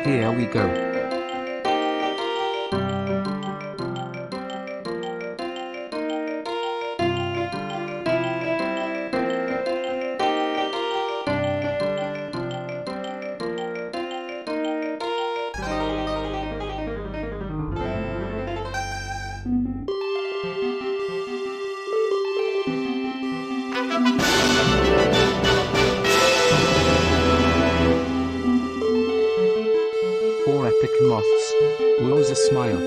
Here we go. epic moths. Woes a smile.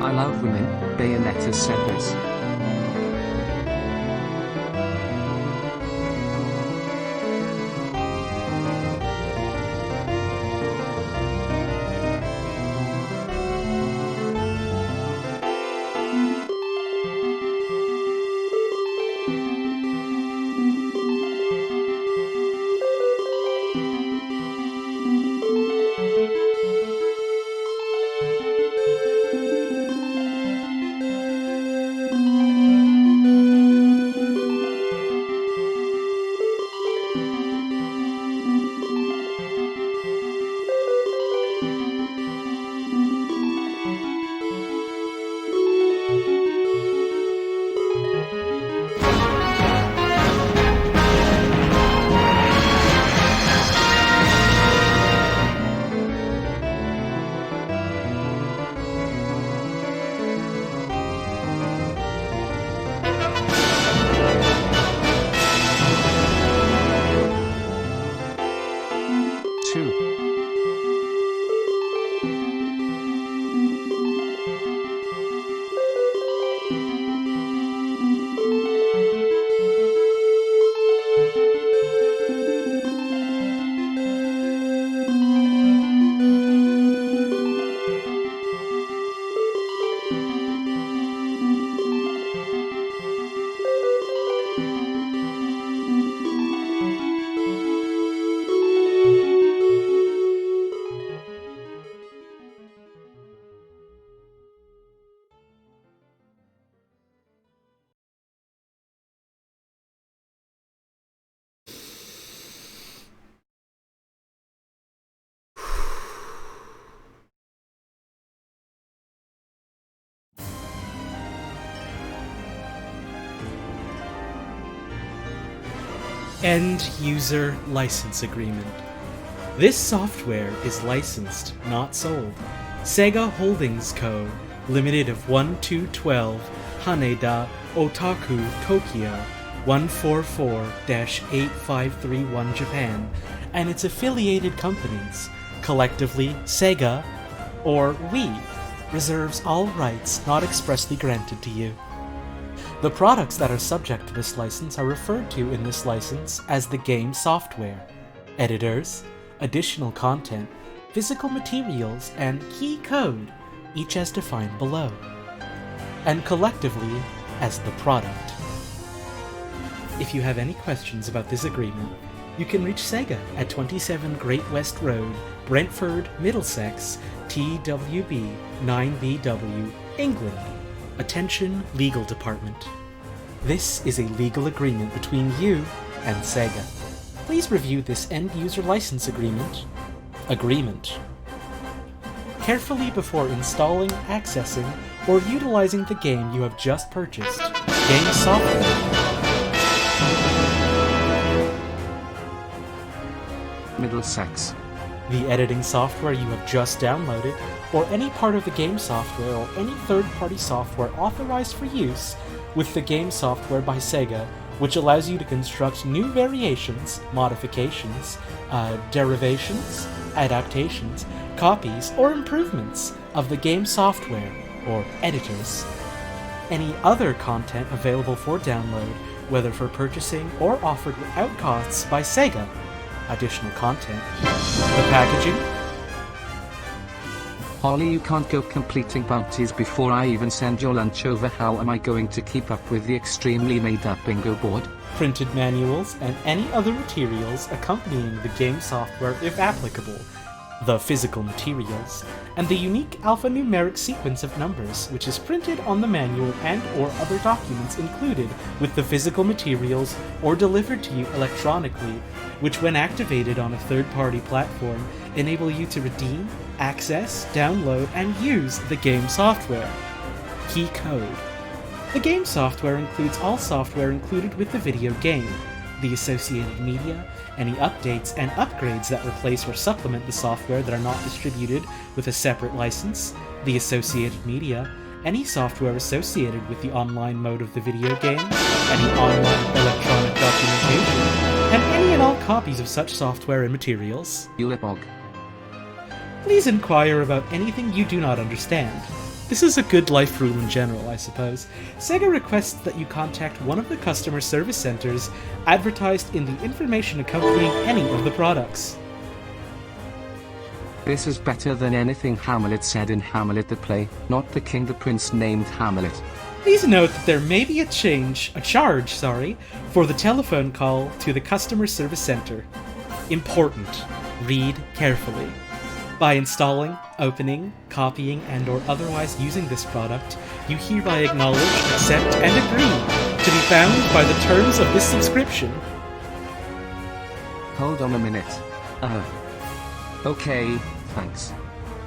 I love women, Bayonetta said this. End User License Agreement. This software is licensed, not sold. Sega Holdings Co., Limited of 1212 Haneda, Otaku, Tokyo, 144-8531 Japan, and its affiliated companies, collectively Sega, or we, reserves all rights not expressly granted to you. The products that are subject to this license are referred to in this license as the game software, editors, additional content, physical materials, and key code, each as defined below, and collectively as the product. If you have any questions about this agreement, you can reach Sega at 27 Great West Road, Brentford, Middlesex, TWB 9BW, England. Attention Legal Department. This is a legal agreement between you and Sega. Please review this end-user license agreement carefully before installing, accessing, or utilizing the game you have just purchased. Game software. Middlesex. The editing software you have just downloaded, or any part of the game software or any third-party software authorized for use with the game software by Sega, which allows you to construct new variations, modifications, derivations, adaptations, copies, or improvements of the game software, or editors. Any other content available for download, whether for purchasing or offered without costs by Sega. Additional content. The packaging. Holly, you can't go completing bounties before I even send your lunch over. How am I going to keep up with the extremely made-up bingo board? Printed manuals and any other materials accompanying the game software if applicable. The physical materials, and the unique alphanumeric sequence of numbers which is printed on the manual and or other documents included with the physical materials or delivered to you electronically, which when activated on a third-party platform enable you to redeem, access, download, and use the game software. Key code. The game software includes all software included with the video game, the associated media, any updates and upgrades that replace or supplement the software that are not distributed with a separate license, the associated media, any software associated with the online mode of the video game, any online electronic documentation, and any and all copies of such software and materials. EULA. Please inquire about anything you do not understand. This is a good life rule in general, I suppose. Sega requests that you contact one of the customer service centers advertised in the information accompanying any of the products. This is better than anything Hamlet said in Hamlet the play, not the king the prince named Hamlet. Please note that there may be a charge, for the telephone call to the customer service center. Important. Read carefully. By installing, opening, copying, and/or otherwise using this product, you hereby acknowledge, accept, and agree to be bound by the terms of this subscription. Hold on a minute. Okay, thanks.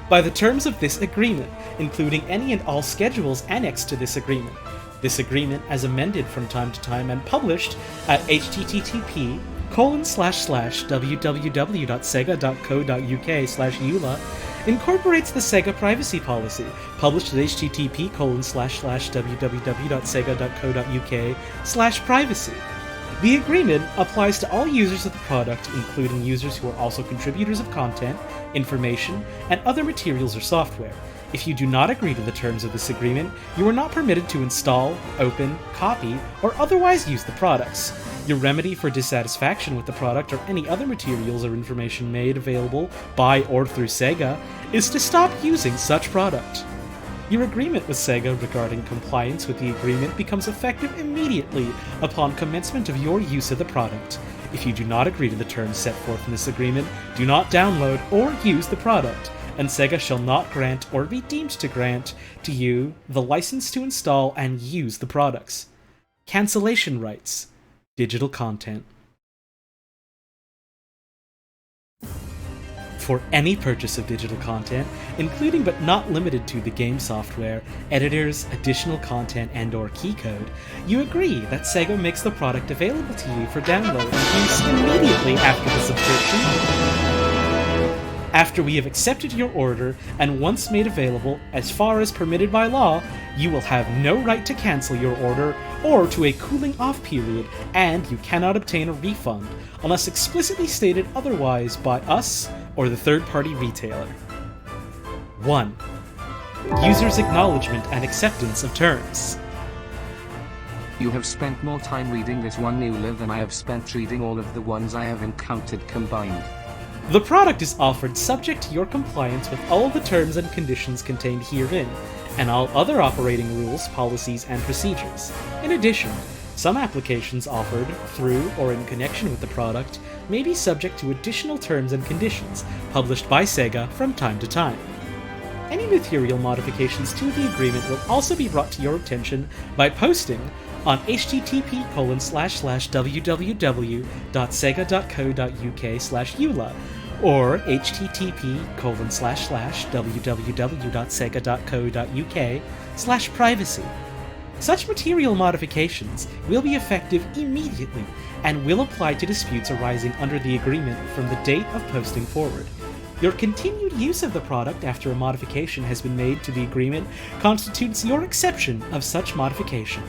By the terms of this agreement, including any and all schedules annexed to this agreement. This agreement, as amended from time to time and published at http://www.sega.co.uk/EULA, incorporates the Sega privacy policy, published at http://www.sega.co.uk/privacy. The agreement applies to all users of the product, including users who are also contributors of content, information, and other materials or software. If you do not agree to the terms of this agreement, you are not permitted to install, open, copy, or otherwise use the products. Your remedy for dissatisfaction with the product or any other materials or information made available by or through Sega is to stop using such product. Your agreement with Sega regarding compliance with the agreement becomes effective immediately upon commencement of your use of the product. If you do not agree to the terms set forth in this agreement, do not download or use the product, and Sega shall not grant or be deemed to grant to you the license to install and use the products. Cancellation rights. Digital content. For any purchase of digital content, including but not limited to the game software, editors, additional content, and/or keycode, you agree that Sega makes the product available to you for download and use immediately after the subscription. After we have accepted your order, and once made available, as far as permitted by law, you will have no right to cancel your order or to a cooling off period, and you cannot obtain a refund unless explicitly stated otherwise by us or the third-party retailer. 1. User's acknowledgement and acceptance of terms. You have spent more time reading this one EULA than I have spent reading all of the ones I have encountered combined. The product is offered subject to your compliance with all the terms and conditions contained herein, and all other operating rules, policies, and procedures. In addition, some applications offered through or in connection with the product may be subject to additional terms and conditions published by Sega from time to time. Any material modifications to the agreement will also be brought to your attention by posting on http://www.sega.co.uk/EULA or http://www.sega.co.uk/privacy. Such material modifications will be effective immediately and will apply to disputes arising under the agreement from the date of posting forward. Your continued use of the product after a modification has been made to the agreement constitutes your exception of such modification.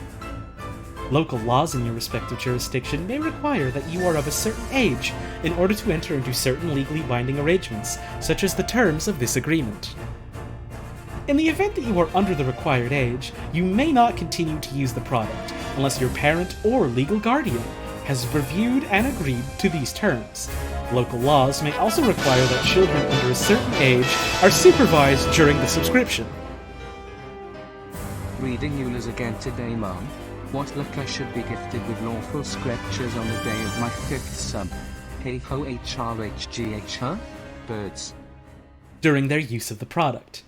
Local laws in your respective jurisdiction may require that you are of a certain age in order to enter into certain legally binding arrangements, such as the terms of this agreement. In the event that you are under the required age, you may not continue to use the product unless your parent or legal guardian has reviewed and agreed to these terms. Local laws may also require that children under a certain age are supervised during the subscription. Reading EULAs again today, Mom. What luck I should be gifted with lawful scriptures on the day of my 5th son. Hey ho HRHGH, huh? Birds. During their use of the product.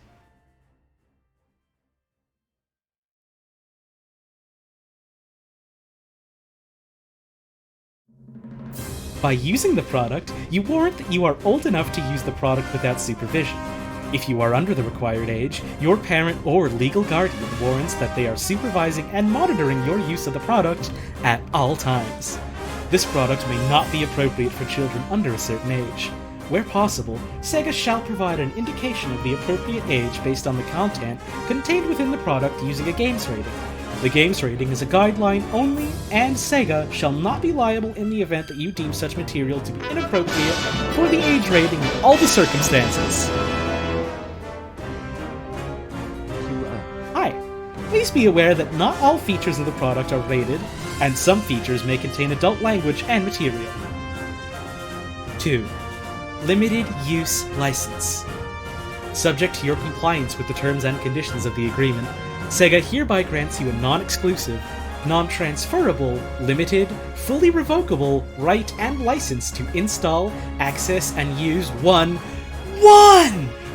By using the product, you warrant that you are old enough to use the product without supervision. If you are under the required age, your parent or legal guardian warrants that they are supervising and monitoring your use of the product at all times. This product may not be appropriate for children under a certain age. Where possible, Sega shall provide an indication of the appropriate age based on the content contained within the product using a games rating. The games rating is a guideline only, and Sega shall not be liable in the event that you deem such material to be inappropriate for the age rating in all the circumstances. Hi. Please be aware that not all features of the product are rated, and some features may contain adult language and material. 2. Limited Use License. Subject to your compliance with the terms and conditions of the agreement, Sega hereby grants you a non-exclusive, non-transferable, limited, fully revocable right and license to install, access, and use one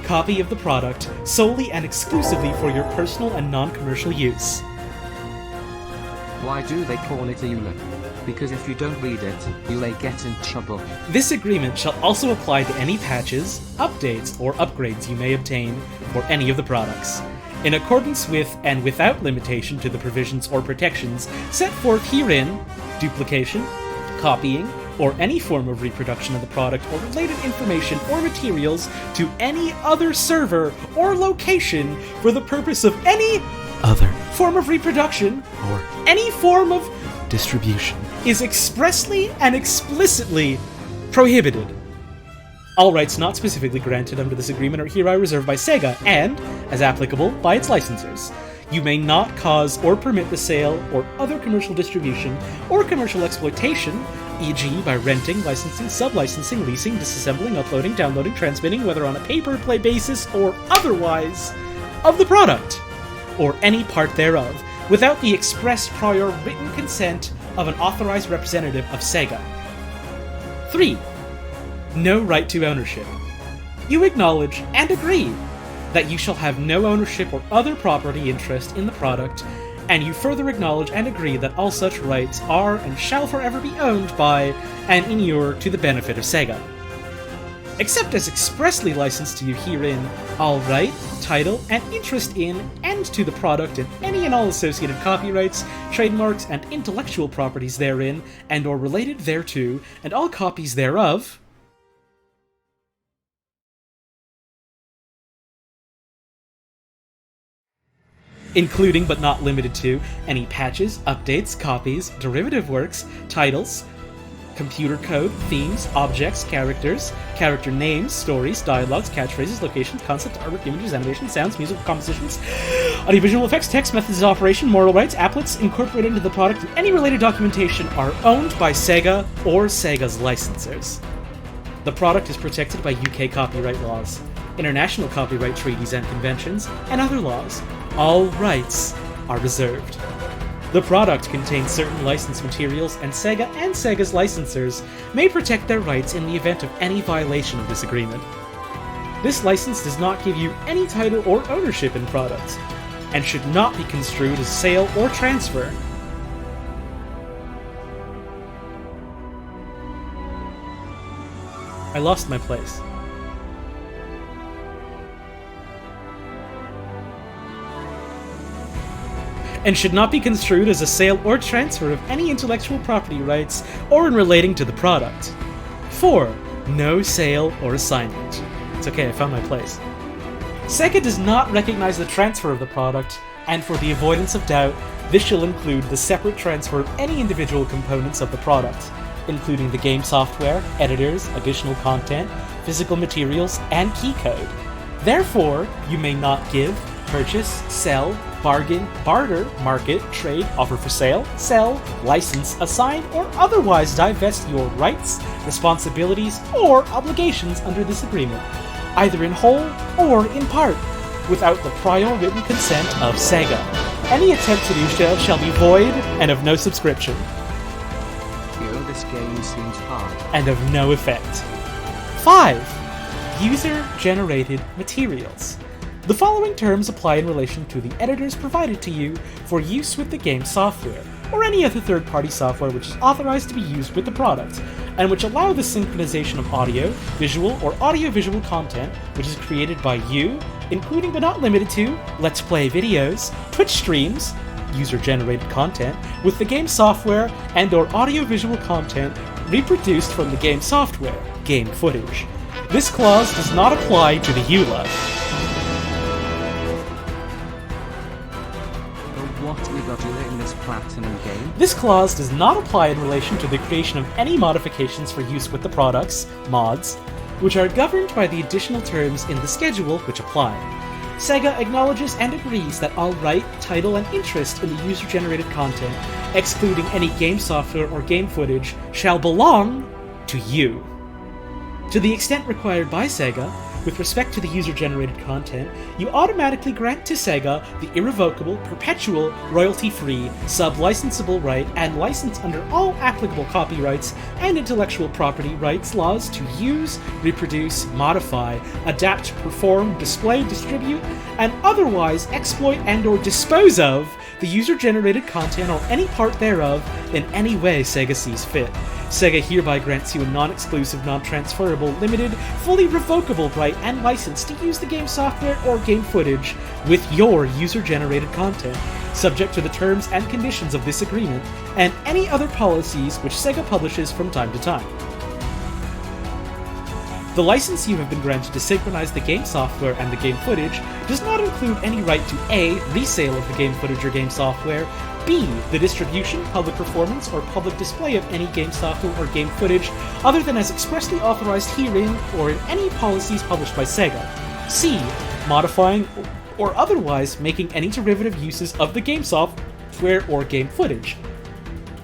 copy of the product solely and exclusively for your personal and non-commercial use. Why do they call it EULA? Because if you don't read it, you may get in trouble. This agreement shall also apply to any patches, updates, or upgrades you may obtain for any of the products, in accordance with and without limitation to the provisions or protections set forth herein, duplication, copying, or any form of reproduction of the product or related information or materials to any other server or location for the purpose of any other form of reproduction or any form of distribution is expressly and explicitly prohibited. All rights not specifically granted under this agreement are hereby reserved by Sega and, as applicable, by its licensors. You may not cause or permit the sale or other commercial distribution or commercial exploitation, e.g. by renting, licensing, sub-licensing, leasing, disassembling, uploading, downloading, transmitting, whether on a pay-per-play basis or otherwise, of the product, or any part thereof, without the express prior written consent of an authorized representative of Sega. 3. No right to ownership. You acknowledge and agree that you shall have no ownership or other property interest in the product, and you further acknowledge and agree that all such rights are and shall forever be owned by and inure to the benefit of Sega. Except as expressly licensed to you herein, all right, title, and interest in and to the product and any and all associated copyrights, trademarks, and intellectual properties therein, and or related thereto, and all copies thereof, including but not limited to any patches, updates, copies, derivative works, titles, computer code, themes, objects, characters, character names, stories, dialogues, catchphrases, locations, concept, artwork, images, animation, sounds, musical compositions, audiovisual effects, text, methods of operation, moral rights, applets incorporated into the product, and any related documentation are owned by Sega or Sega's licensors. The product is protected by UK copyright laws, international copyright treaties and conventions, and other laws. All rights are reserved. The product contains certain licensed materials, and Sega and Sega's licensors may protect their rights in the event of any violation of this agreement. This license does not give you any title or ownership in products, and should not be construed as sale or transfer. I lost my place. And should not be construed as a sale or transfer of any intellectual property rights or in relating to the product. 4. No sale or assignment. It's okay, I found my place. Sega does not recognize the transfer of the product, and for the avoidance of doubt, this shall include the separate transfer of any individual components of the product, including the game software, editors, additional content, physical materials, and key code. Therefore, you may not give, purchase, sell, bargain, barter, market, trade, offer for sale, sell, license, assign, or otherwise divest your rights, responsibilities, or obligations under this agreement, either in whole or in part, without the prior written consent of Sega. Any attempt to do so shall be void and of no subscription. This game seems hard. And of no effect. 5. User-generated materials. The following terms apply in relation to the editors provided to you for use with the game software, or any other third-party software which is authorized to be used with the product, and which allow the synchronization of audio, visual, or audio-visual content which is created by you, including but not limited to Let's Play videos, Twitch streams, user-generated content, with the game software and/or audio-visual content reproduced from the game software, game footage. This clause does not apply to the EULA. What we got in this platinum game? This clause does not apply in relation to the creation of any modifications for use with the products, mods, which are governed by the additional terms in the schedule which apply. Sega acknowledges and agrees that all right, title, and interest in the user-generated content, excluding any game software or game footage, shall belong to you. To the extent required by Sega, with respect to the user-generated content, you automatically grant to Sega the irrevocable, perpetual, royalty-free, sub-licensable right and license under all applicable copyrights and intellectual property rights laws to use, reproduce, modify, adapt, perform, display, distribute, and otherwise exploit and/or dispose of the user-generated content or any part thereof in any way Sega sees fit. Sega hereby grants you a non-exclusive, non-transferable, limited, fully revocable right and license to use the game software or game footage with your user-generated content, subject to the terms and conditions of this agreement and any other policies which Sega publishes from time to time. The license you have been granted to synchronize the game software and the game footage does not include any right to A. resale of the game footage or game software, B. the distribution, public performance, or public display of any game software or game footage other than as expressly authorized herein or in any policies published by Sega, C. modifying or otherwise making any derivative uses of the game software or game footage,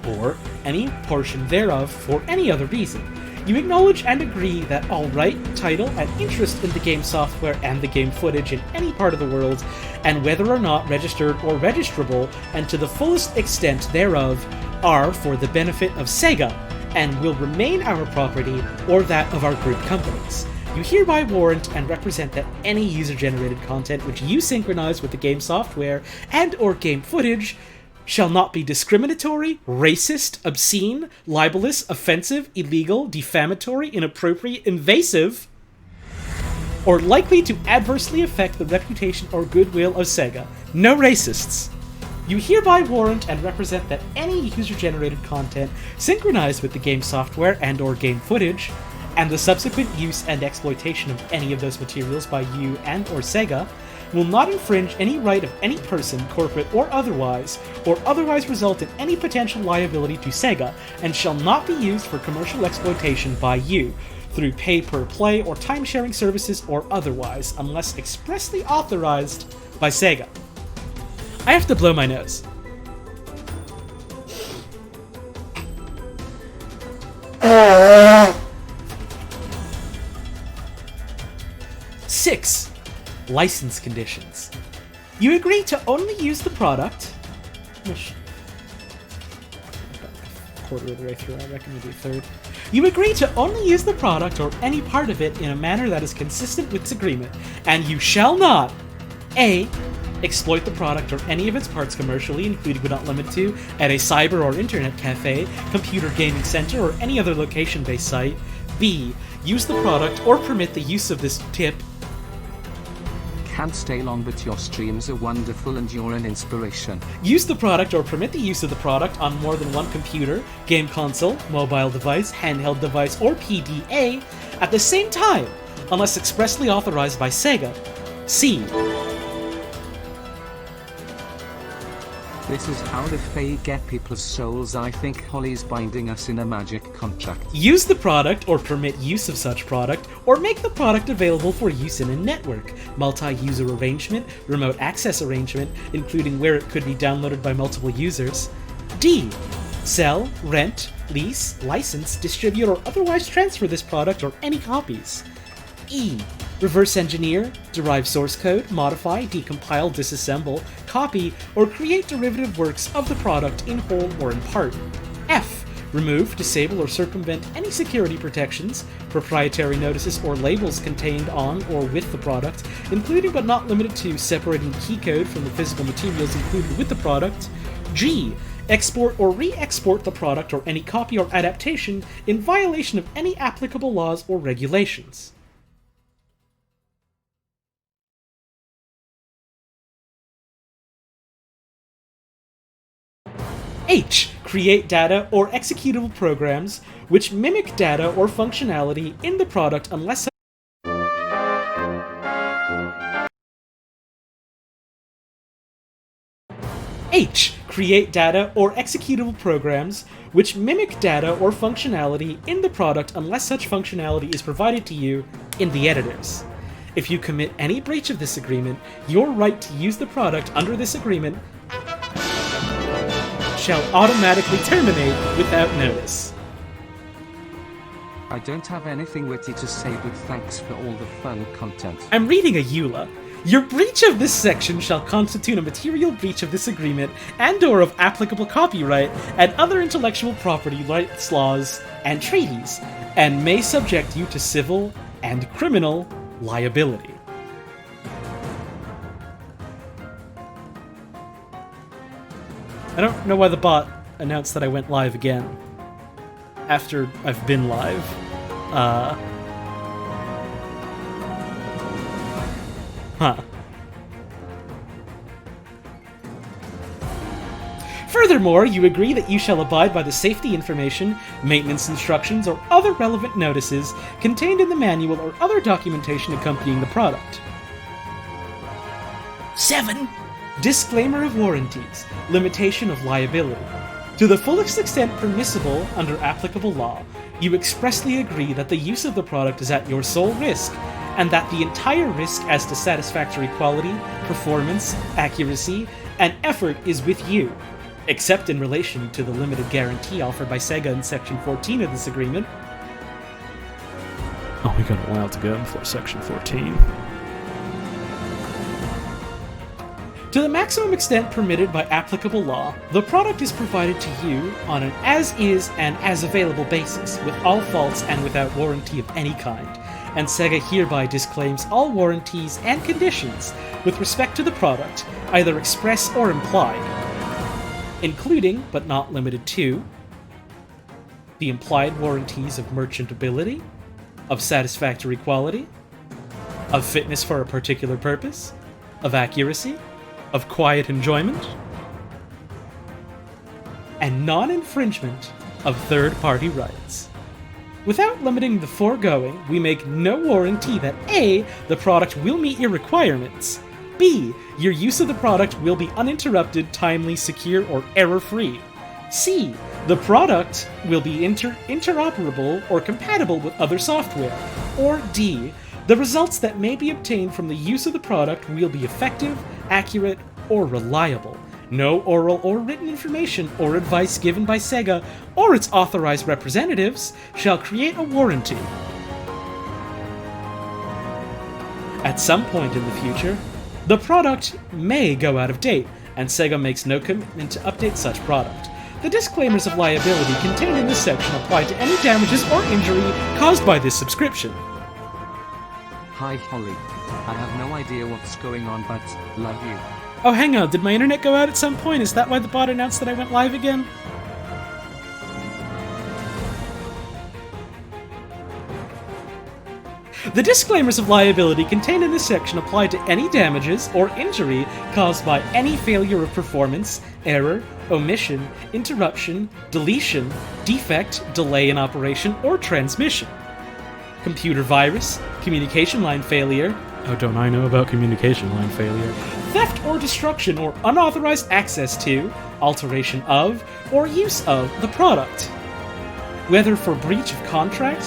or any portion thereof for any other reason. You acknowledge and agree that all right, title, and interest in the game software and the game footage in any part of the world, and whether or not registered or registrable, and to the fullest extent thereof, are for the benefit of Sega, and will remain our property or that of our group companies. You hereby warrant and represent that any user-generated content which you synchronize with the game software and/or game footage shall not be discriminatory, racist, obscene, libelous, offensive, illegal, defamatory, inappropriate, invasive, or likely to adversely affect the reputation or goodwill of Sega. No racists. You hereby warrant and represent that any user-generated content synchronized with the game software and/or game footage, and the subsequent use and exploitation of any of those materials by you and/or Sega, will not infringe any right of any person, corporate or otherwise result in any potential liability to Sega, and shall not be used for commercial exploitation by you, through pay-per-play or time-sharing services or otherwise, unless expressly authorized by Sega. I have to blow my nose. Six. License conditions. You agree to only use the product. Quarter of the way through, I reckon we'll do a third. You agree to only use the product or any part of it in a manner that is consistent with this agreement, and you shall not A. exploit the product or any of its parts commercially, including but not limited to, at a cyber or internet cafe, computer gaming center, or any other location-based site. B. use the product or permit the use of this tip. Can't stay long, but your streams are wonderful and you're an inspiration. Use the product or permit the use of the product on more than one computer, game console, mobile device, handheld device, or PDA at the same time, unless expressly authorized by Sega. C. This is how the Fae get people's souls. I think Holly's binding us in a magic contract. Use the product or permit use of such product, or make the product available for use in a network, multi-user arrangement, remote access arrangement, including where it could be downloaded by multiple users. D. Sell, rent, lease, license, distribute, or otherwise transfer this product or any copies. E. Reverse engineer, derive source code, modify, decompile, disassemble, copy, or create derivative works of the product in whole or in part. F. Remove, disable, or circumvent any security protections, proprietary notices, or labels contained on or with the product, including but not limited to separating key code from the physical materials included with the product. G. export or re-export the product or any copy or adaptation in violation of any applicable laws or regulations. H. Create data or executable programs which mimic data or functionality in the product unless H. Create data or executable programs which mimic data or functionality in the product unless such functionality is provided to you in the editors. If you commit any breach of this agreement, your right to use the product under this agreement shall automatically terminate without notice. I don't have anything witty to say, but thanks for all the fun content. I'm reading a EULA. Your breach of this section shall constitute a material breach of this agreement and/or of applicable copyright and other intellectual property rights laws and treaties, and may subject you to civil and criminal liability. I don't know why the bot announced that I went live again after I've been live. Furthermore, you agree that you shall abide by the safety information, maintenance instructions, or other relevant notices contained in the manual or other documentation accompanying the product. 7. Disclaimer of warranties. Limitation of liability. To the fullest extent permissible under applicable law, you expressly agree that the use of the product is at your sole risk, and that the entire risk as to satisfactory quality, performance, accuracy, and effort is with you, except in relation to the limited guarantee offered by Sega in Section 14 of this agreement. Oh, we got a while to go before Section 14. To the maximum extent permitted by applicable law, the product is provided to you on an as-is and as-available basis, with all faults and without warranty of any kind, and Sega hereby disclaims all warranties and conditions with respect to the product, either express or implied, including, but not limited to, the implied warranties of merchantability, of satisfactory quality, of fitness for a particular purpose, of accuracy, of quiet enjoyment, and non-infringement of third-party rights. Without limiting the foregoing, we make no warranty that A. the product will meet your requirements, B. your use of the product will be uninterrupted, timely, secure, or error-free, C. the product will be interoperable or compatible with other software, or D. the results that may be obtained from the use of the product will be effective, accurate, or reliable. No oral or written information or advice given by Sega or its authorized representatives shall create a warranty. At some point in the future, the product may go out of date, and Sega makes no commitment to update such product. The disclaimers of liability contained in this section apply to any damages or injury caused by this subscription. Hi Holly. I have no idea what's going on, but love you. Oh, hang on, did my internet go out at some point? Is that why the bot announced that I went live again? The disclaimers of liability contained in this section apply to any damages or injury caused by any failure of performance, error, omission, interruption, deletion, defect, delay in operation, or transmission. Computer virus, communication line failure, Oh, don't I know about communication line failure? theft or destruction or unauthorized access to, alteration of, or use of the product. Whether for breach of contract,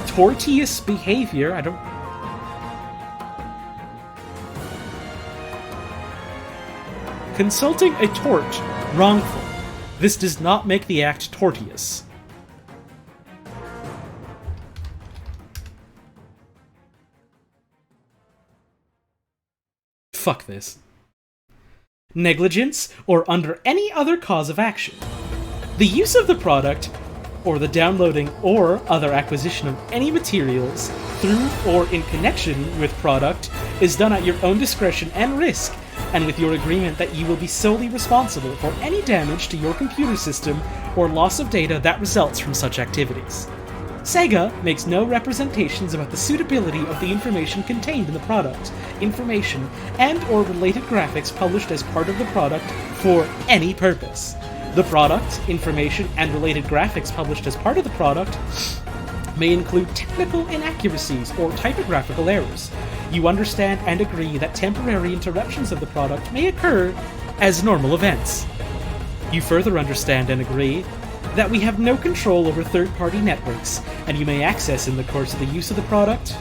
tortious behavior, consulting a tort, wrongful. This does not make the act tortious. Fuck this. Negligence, or under any other cause of action. The use of the product, or the downloading or other acquisition of any materials through or in connection with product is done at your own discretion and risk, and with your agreement that you will be solely responsible for any damage to your computer system or loss of data that results from such activities. Sega makes no representations about the suitability of the information contained in the product, information, and/or related graphics published as part of the product for any purpose. The product, information, and related graphics published as part of the product may include technical inaccuracies or typographical errors. You understand and agree that temporary interruptions of the product may occur as normal events. You further understand and agree that we have no control over third-party networks, and you may access in the course of the use of the product,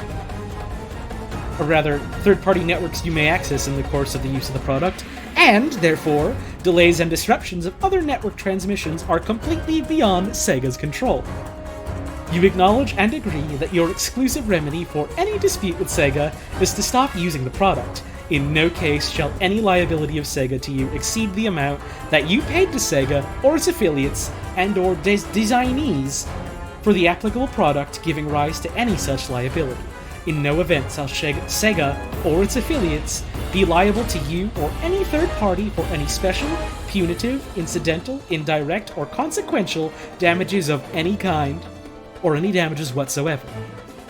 or rather, third-party networks you may access in the course of the use of the product, and, therefore, delays and disruptions of other network transmissions are completely beyond Sega's control. You acknowledge and agree that your exclusive remedy for any dispute with Sega is to stop using the product. In no case shall any liability of Sega to you exceed the amount that you paid to Sega or its affiliates and/or designees for the applicable product giving rise to any such liability. In no event shall Sega or its affiliates be liable to you or any third party for any special, punitive, incidental, indirect, or consequential damages of any kind, or any damages whatsoever,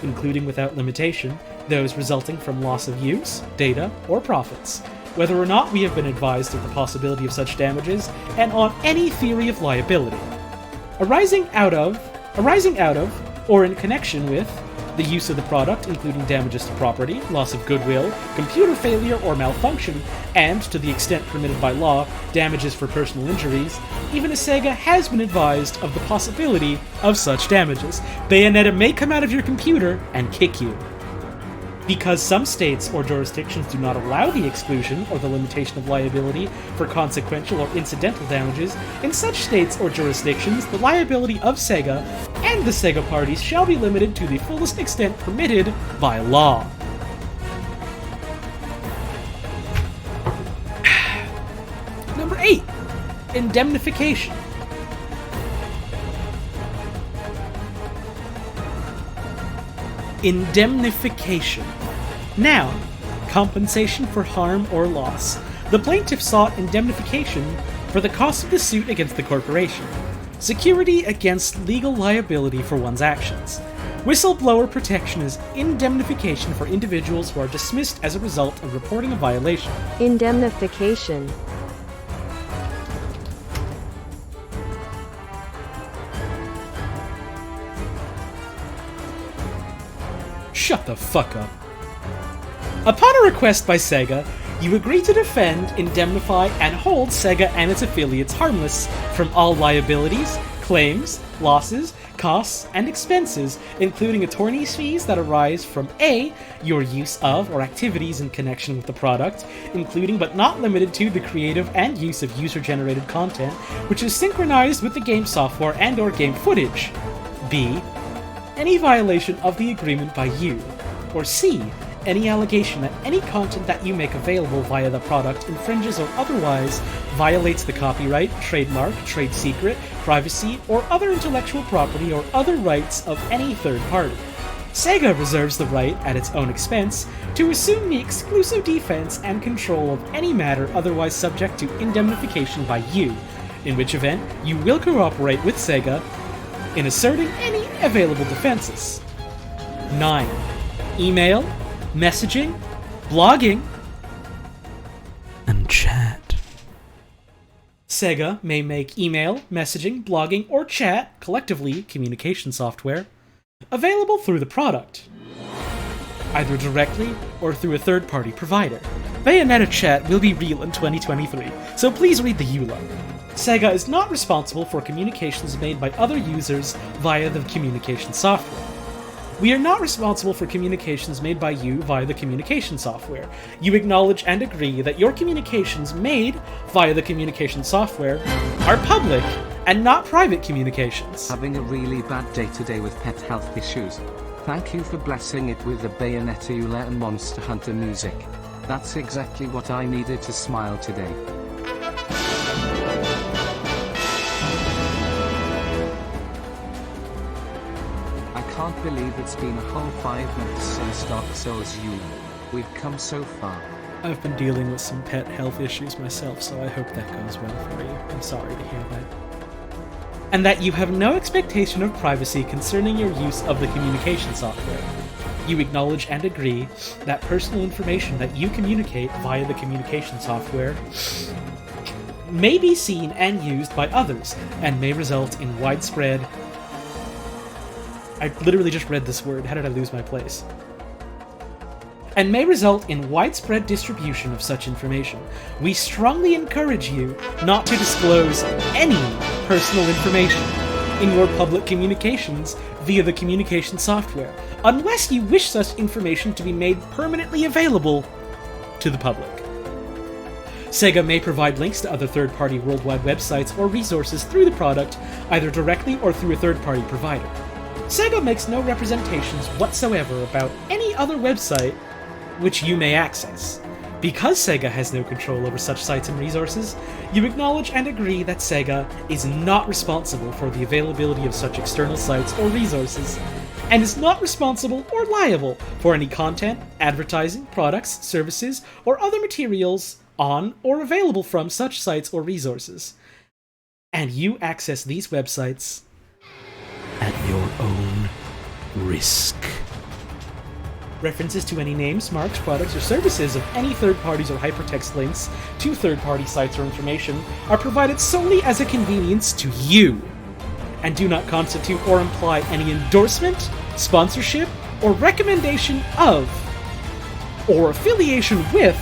including without limitation those resulting from loss of use, data, or profits, whether or not we have been advised of the possibility of such damages, and on any theory of liability, arising out of, or in connection with, the use of the product, including damages to property, loss of goodwill, computer failure or malfunction, and, to the extent permitted by law, damages for personal injuries, even as Sega has been advised of the possibility of such damages. Bayonetta may come out of your computer and kick you. Because some states or jurisdictions do not allow the exclusion or the limitation of liability for consequential or incidental damages, in such states or jurisdictions, the liability of Sega and the Sega parties shall be limited to the fullest extent permitted by law. Number 8. Indemnification. Indemnification. Noun. Compensation for harm or loss. The plaintiff sought indemnification for the cost of the suit against the corporation. Security against legal liability for one's actions. Whistleblower protection is indemnification for individuals who are dismissed as a result of reporting a violation. Indemnification. Shut the fuck up. Upon a request by Sega, you agree to defend, indemnify, and hold Sega and its affiliates harmless from all liabilities, claims, losses, costs, and expenses, including attorney's fees that arise from A. your use of or activities in connection with the product, including but not limited to the creative and use of user-generated content, which is synchronized with the game software and/or game footage. B. any violation of the agreement by you. Or C. any allegation that any content that you make available via the product infringes or otherwise violates the copyright, trademark, trade secret, privacy, or other intellectual property or other rights of any third party. Sega reserves the right, at its own expense, to assume the exclusive defense and control of any matter otherwise subject to indemnification by you, in which event you will cooperate with Sega in asserting any available defenses. 9. Email, messaging, blogging, and chat. Sega may make email, messaging, blogging, or chat, collectively communication software, available through the product, either directly or through a third-party provider. Bayonetta chat will be real in 2023, so please read the EULA. Sega is not responsible for communications made by other users via the communication software. We are not responsible for communications made by you via the communication software. You acknowledge and agree that your communications made via the communication software are public and not private communications. Having a really bad day today with pet health issues. Thank you for blessing it with the Bayonetta EULA and Monster Hunter music. That's exactly what I needed to smile today. I can't believe it's been a whole 5 months since Dark Souls EULA. We've come so far. I've been dealing with some pet health issues myself, so I hope that goes well for you. I'm sorry to hear that. And that you have no expectation of privacy concerning your use of the communication software. You acknowledge and agree that personal information that you communicate via the communication software may be seen and used by others, and may result in widespread... I literally just read this word. How did I lose my place? And may result in widespread distribution of such information. We strongly encourage you not to disclose any personal information in your public communications via the communication software, unless you wish such information to be made permanently available to the public. Sega may provide links to other third-party worldwide websites or resources through the product, either directly or through a third-party provider. Sega makes no representations whatsoever about any other website which you may access. Because Sega has no control over such sites and resources, you acknowledge and agree that Sega is not responsible for the availability of such external sites or resources, and is not responsible or liable for any content, advertising, products, services, or other materials on or available from such sites or resources. And you access these websites at your own risk. References to any names, marks, products, or services of any third parties or hypertext links to third-party sites or information are provided solely as a convenience to you, and do not constitute or imply any endorsement, sponsorship, or recommendation of, or affiliation with,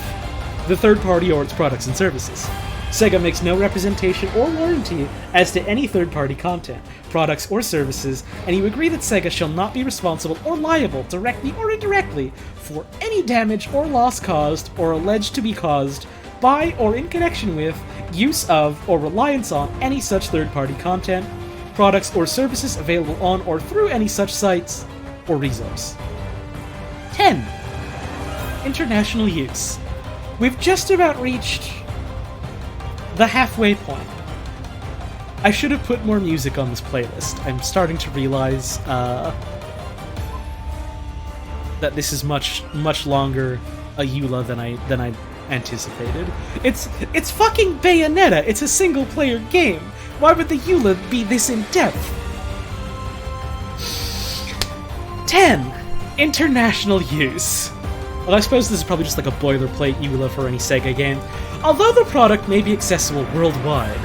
the third party or its products and services. Sega makes no representation or warranty as to any third-party content, products, or services, and you agree that Sega shall not be responsible or liable, directly or indirectly, for any damage or loss caused or alleged to be caused by or in connection with use of or reliance on any such third-party content, products, or services available on or through any such sites or resource. 10. International use. We've just about reached the halfway point. I should have put more music on this playlist. I'm starting to realize that this is much longer a EULA than I anticipated. It's fucking Bayonetta. It's a single player game. Why would the EULA be this in depth? 10. International use. Well, I suppose this is probably just like a boilerplate EULA for any Sega game. Although the product may be accessible worldwide,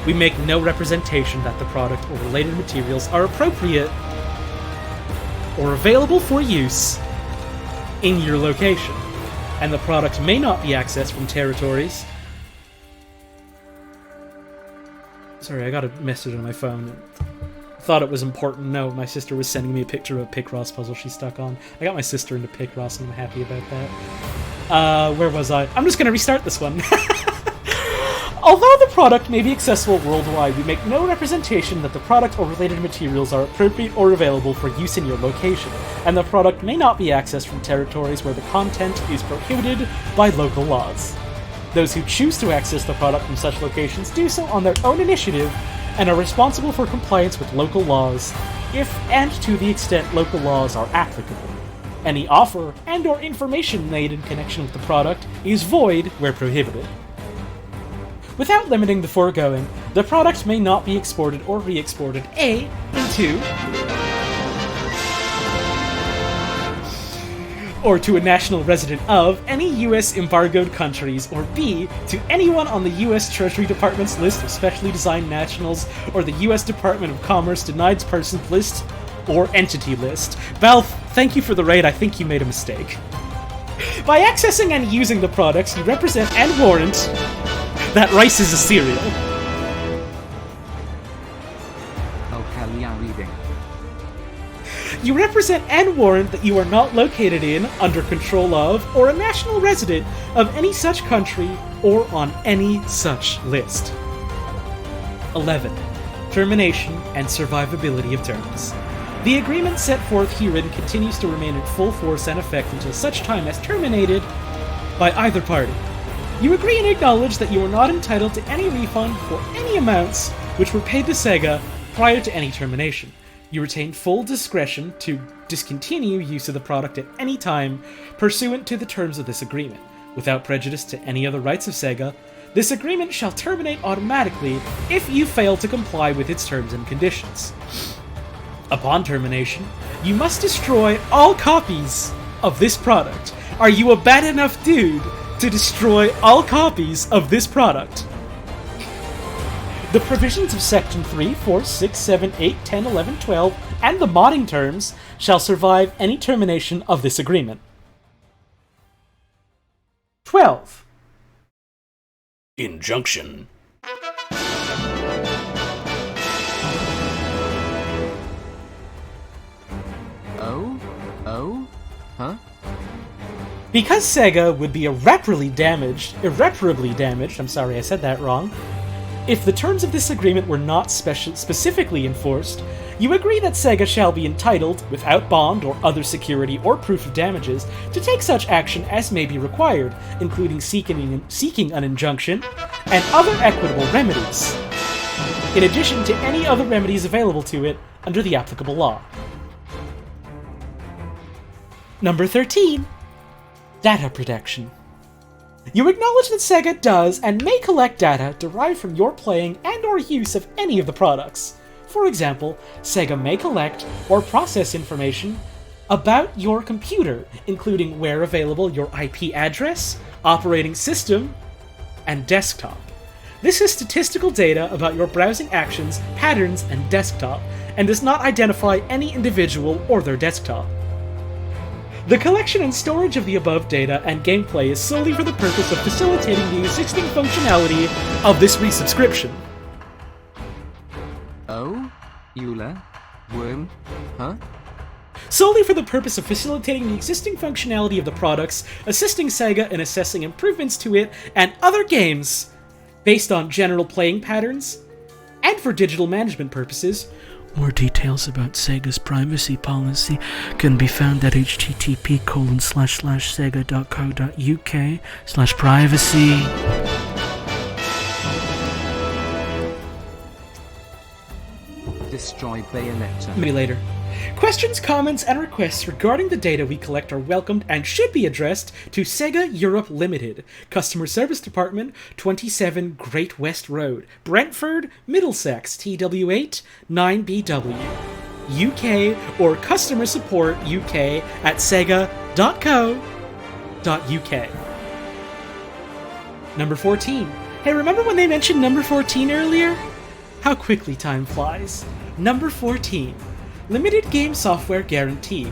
we make no representation that the product or related materials are appropriate or available for use in your location, and the product may not be accessed from territories... Sorry, I got a message on my phone. I thought it was important. No, my sister was sending me a picture of a Picross puzzle she's stuck on. I got my sister into Picross and I'm happy about that. Where was I? I'm just gonna restart this one. Although the product may be accessible worldwide, we make no representation that the product or related materials are appropriate or available for use in your location, and the product may not be accessed from territories where the content is prohibited by local laws. Those who choose to access the product from such locations do so on their own initiative and are responsible for compliance with local laws, if and to the extent local laws are applicable. Any offer and/or information made in connection with the product is void where prohibited. Without limiting the foregoing, the product may not be exported or re-exported A, into, or to a national resident of any U.S. embargoed countries, or B, to anyone on the U.S. Treasury Department's list of specially designed nationals, or the U.S. Department of Commerce denied persons list, or entity list. Val, thank you for the raid, I think you made a mistake. By accessing and using the products, you represent and warrant that rice is a cereal. Oh, yeah, reading. You represent and warrant that you are not located in, under control of, or a national resident of any such country or on any such list. 11. Termination and survivability of terms. The agreement set forth herein continues to remain in full force and effect until such time as terminated by either party. You agree and acknowledge that you are not entitled to any refund for any amounts which were paid to Sega prior to any termination. You retain full discretion to discontinue use of the product at any time pursuant to the terms of this agreement. Without prejudice to any other rights of Sega, this agreement shall terminate automatically if you fail to comply with its terms and conditions. Upon termination, you must destroy all copies of this product. Are you a bad enough dude to destroy all copies of this product? The provisions of Section 3, 4, 6, 7, 8, 10, 11, 12, and the modding terms shall survive any termination of this agreement. 12. Injunction. Huh? Because Sega would be irreparably damaged, I'm sorry I said that wrong, if the terms of this agreement were not specifically enforced, you agree that Sega shall be entitled, without bond or other security or proof of damages, to take such action as may be required, including seeking an injunction and other equitable remedies, in addition to any other remedies available to it under the applicable law. Number 13. Data protection. You acknowledge that Sega does and may collect data derived from your playing and or use of any of the products. For example, Sega may collect or process information about your computer, including where available your IP address, operating system, and desktop. This is statistical data about your browsing actions, patterns, and desktop, and does not identify any individual or their desktop. The collection and storage of the above data and gameplay is solely for the purpose of facilitating the existing functionality of this resubscription. Oh? EULA? Worm? Huh? Solely for the purpose of facilitating the existing functionality of the products, assisting Sega in assessing improvements to it and other games based on general playing patterns, and for digital management purposes. More details about Sega's privacy policy can be found at http://sega.co.uk/privacy. Destroy Bayonetta. Maybe later. Questions, comments, and requests regarding the data we collect are welcomed and should be addressed to Sega Europe Limited, Customer Service Department, 27 Great West Road, Brentford, Middlesex, TW8 9BW, UK, or Customer Support UK at sega.co.uk. Number 14. Hey, remember when they mentioned number 14 earlier? How quickly time flies. Number 14. Limited game software guarantee.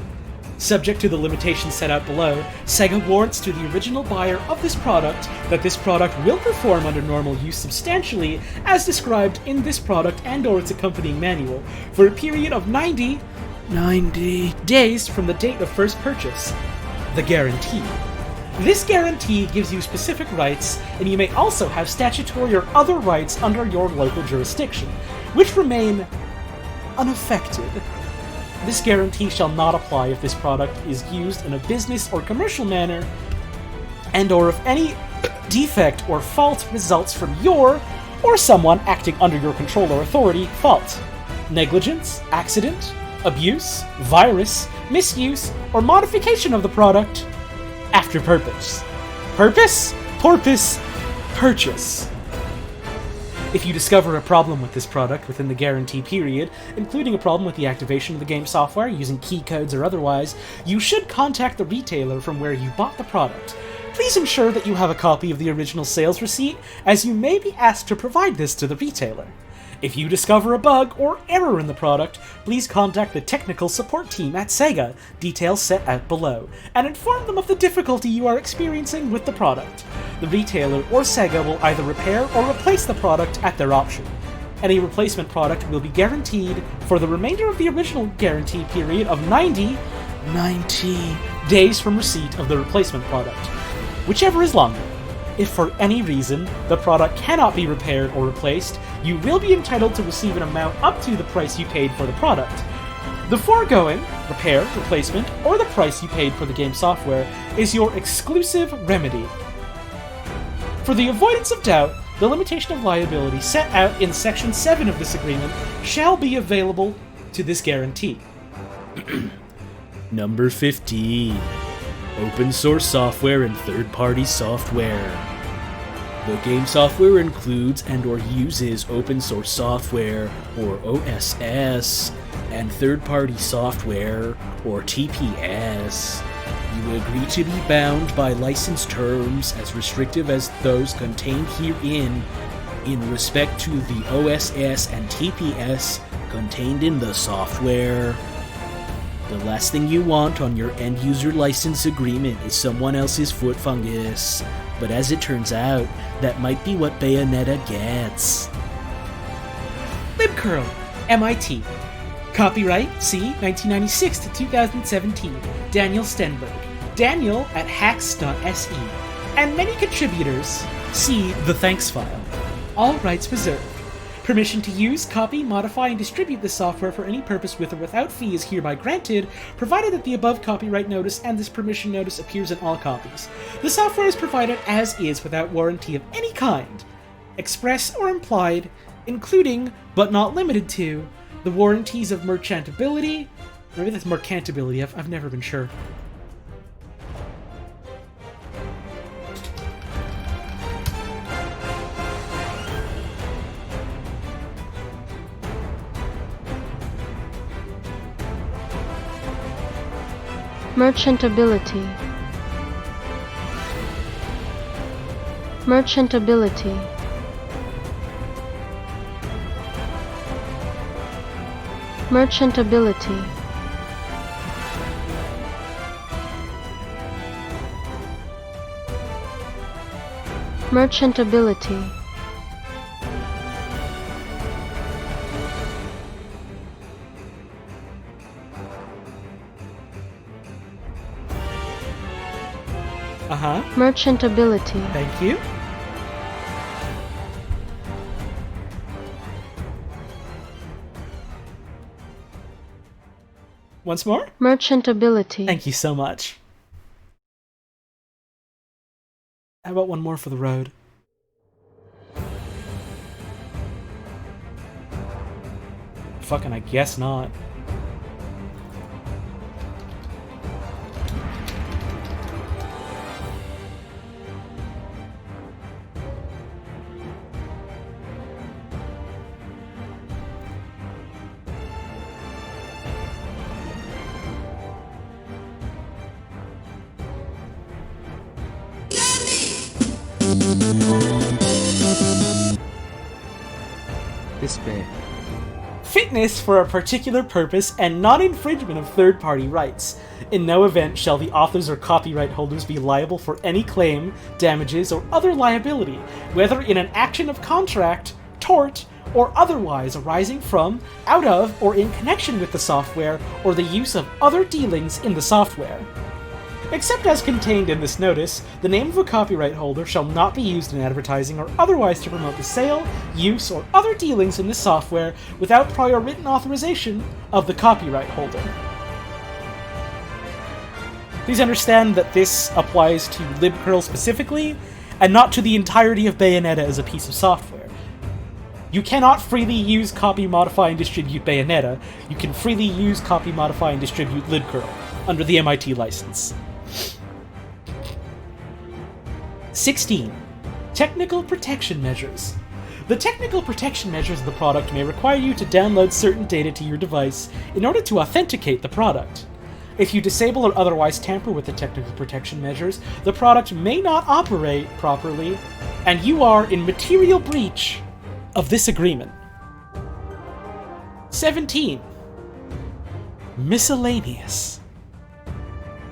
Subject to the limitations set out below, Sega warrants to the original buyer of this product that this product will perform under normal use substantially as described in this product and or its accompanying manual for a period of 90 days from the date of first purchase. The guarantee. This guarantee gives you specific rights, and you may also have statutory or other rights under your local jurisdiction, which remain unaffected. This guarantee shall not apply if this product is used in a business or commercial manner, and or if any defect or fault results from your, or someone acting under your control or authority, fault, negligence, accident, abuse, virus, misuse, or modification of the product after purpose. Purpose, porpoise, purchase. If you discover a problem with this product within the guarantee period, including a problem with the activation of the game software using key codes or otherwise, you should contact the retailer from where you bought the product. Please ensure that you have a copy of the original sales receipt, as you may be asked to provide this to the retailer. If you discover a bug or error in the product, please contact the technical support team at Sega, details set out below, and inform them of the difficulty you are experiencing with the product. The retailer or Sega will either repair or replace the product at their option. Any replacement product will be guaranteed for the remainder of the original guarantee period of 90 days from receipt of the replacement product, whichever is longer. If for any reason the product cannot be repaired or replaced, you will be entitled to receive an amount up to the price you paid for the product. The foregoing, repair, replacement, or the price you paid for the game software, is your exclusive remedy. For the avoidance of doubt, the limitation of liability set out in Section 7 of this agreement shall be available to this guarantee. Number 15. open source software and third-party software. The game software includes and or uses open source software, or OSS, and third-party software, or TPS. You agree to be bound by license terms as restrictive as those contained herein in respect to the OSS and TPS contained in the software. The last thing you want on your end-user license agreement is someone else's foot fungus, but as it turns out, that might be what Bayonetta gets. libcurl, MIT. Copyright C. 1996 to 2017. Daniel Stenberg. Daniel at hacks.se. And many contributors. See the thanks file. All rights reserved. Permission to use, copy, modify, and distribute this software for any purpose with or without fee is hereby granted, provided that the above copyright notice and this permission notice appears in all copies. The software is provided as is without warranty of any kind, express or implied, including, but not limited to, the warranties of merchantability. Maybe that's mercantability, I've never been sure. Merchantability. Merchantability. Merchantability. Merchantability. Merchantability. Thank you. Once more? Merchantability. Thank you so much. How about one more for the road? Fucking, I guess not. Despair. Fitness for a particular purpose and non-infringement of third-party rights. In no event shall the authors or copyright holders be liable for any claim, damages, or other liability, whether in an action of contract, tort, or otherwise arising from, out of, or in connection with the software, or the use of other dealings in the software. Except as contained in this notice, the name of a copyright holder shall not be used in advertising or otherwise to promote the sale, use, or other dealings in this software without prior written authorization of the copyright holder. Please understand that this applies to libcurl specifically, and not to the entirety of Bayonetta as a piece of software. You cannot freely use, copy, modify, and distribute Bayonetta. You can freely use, copy, modify, and distribute libcurl under the MIT license. 16. Technical protection measures. The technical protection measures of the product may require you to download certain data to your device in order to authenticate the product. If you disable or otherwise tamper with the technical protection measures, the product may not operate properly, and you are in material breach of this agreement. 17. Miscellaneous.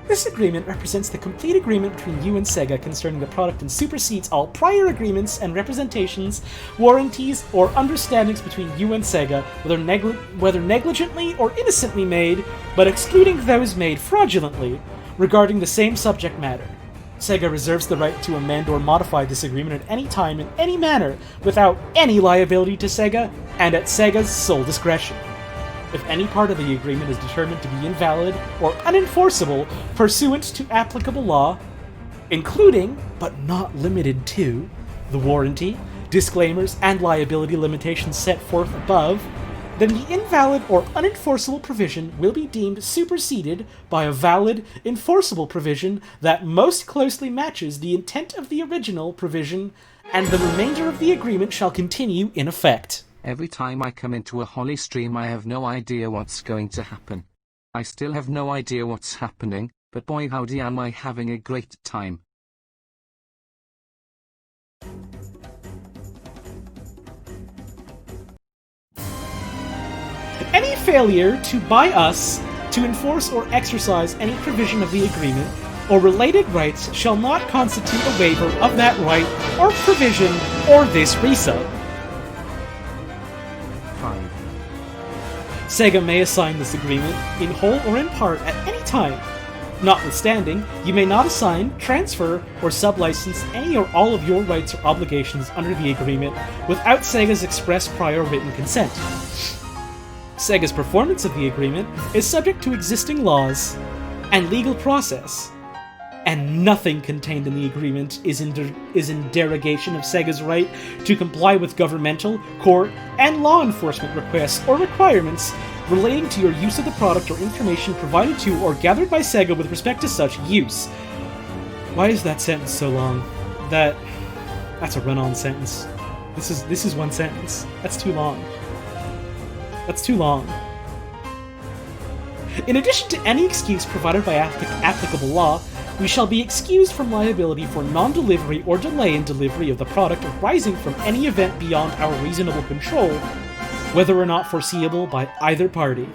This agreement represents the complete agreement between you and Sega concerning the product and supersedes all prior agreements and representations, warranties, or understandings between you and Sega, whether negligently or innocently made, but excluding those made fraudulently, regarding the same subject matter. Sega reserves the right to amend or modify this agreement at any time in any manner, without any liability to Sega, and at Sega's sole discretion. If any part of the agreement is determined to be invalid or unenforceable pursuant to applicable law, including, but not limited to, the warranty, disclaimers, and liability limitations set forth above, then the invalid or unenforceable provision will be deemed superseded by a valid, enforceable provision that most closely matches the intent of the original provision, and the remainder of the agreement shall continue in effect. Every time I come into a holy stream I have no idea what's going to happen. I still have no idea what's happening, but boy howdy am I having a great time. Any failure to by us to enforce or exercise any provision of the agreement or related rights shall not constitute a waiver of that right or provision or this resub. 5. Sega may assign this agreement, in whole or in part, at any time. Notwithstanding, you may not assign, transfer, or sublicense any or all of your rights or obligations under the agreement without Sega's express prior written consent. Sega's performance of the agreement is subject to existing laws and legal process, and nothing contained in the agreement is in derogation of Sega's right to comply with governmental, court, and law enforcement requests or requirements relating to your use of the product or information provided to or gathered by Sega with respect to such use. Why is that sentence so long? That's a run-on sentence. This is one sentence. That's too long. That's too long. In addition to any excuse provided by applicable law, we shall be excused from liability for non-delivery or delay in delivery of the product arising from any event beyond our reasonable control, whether or not foreseeable by either party,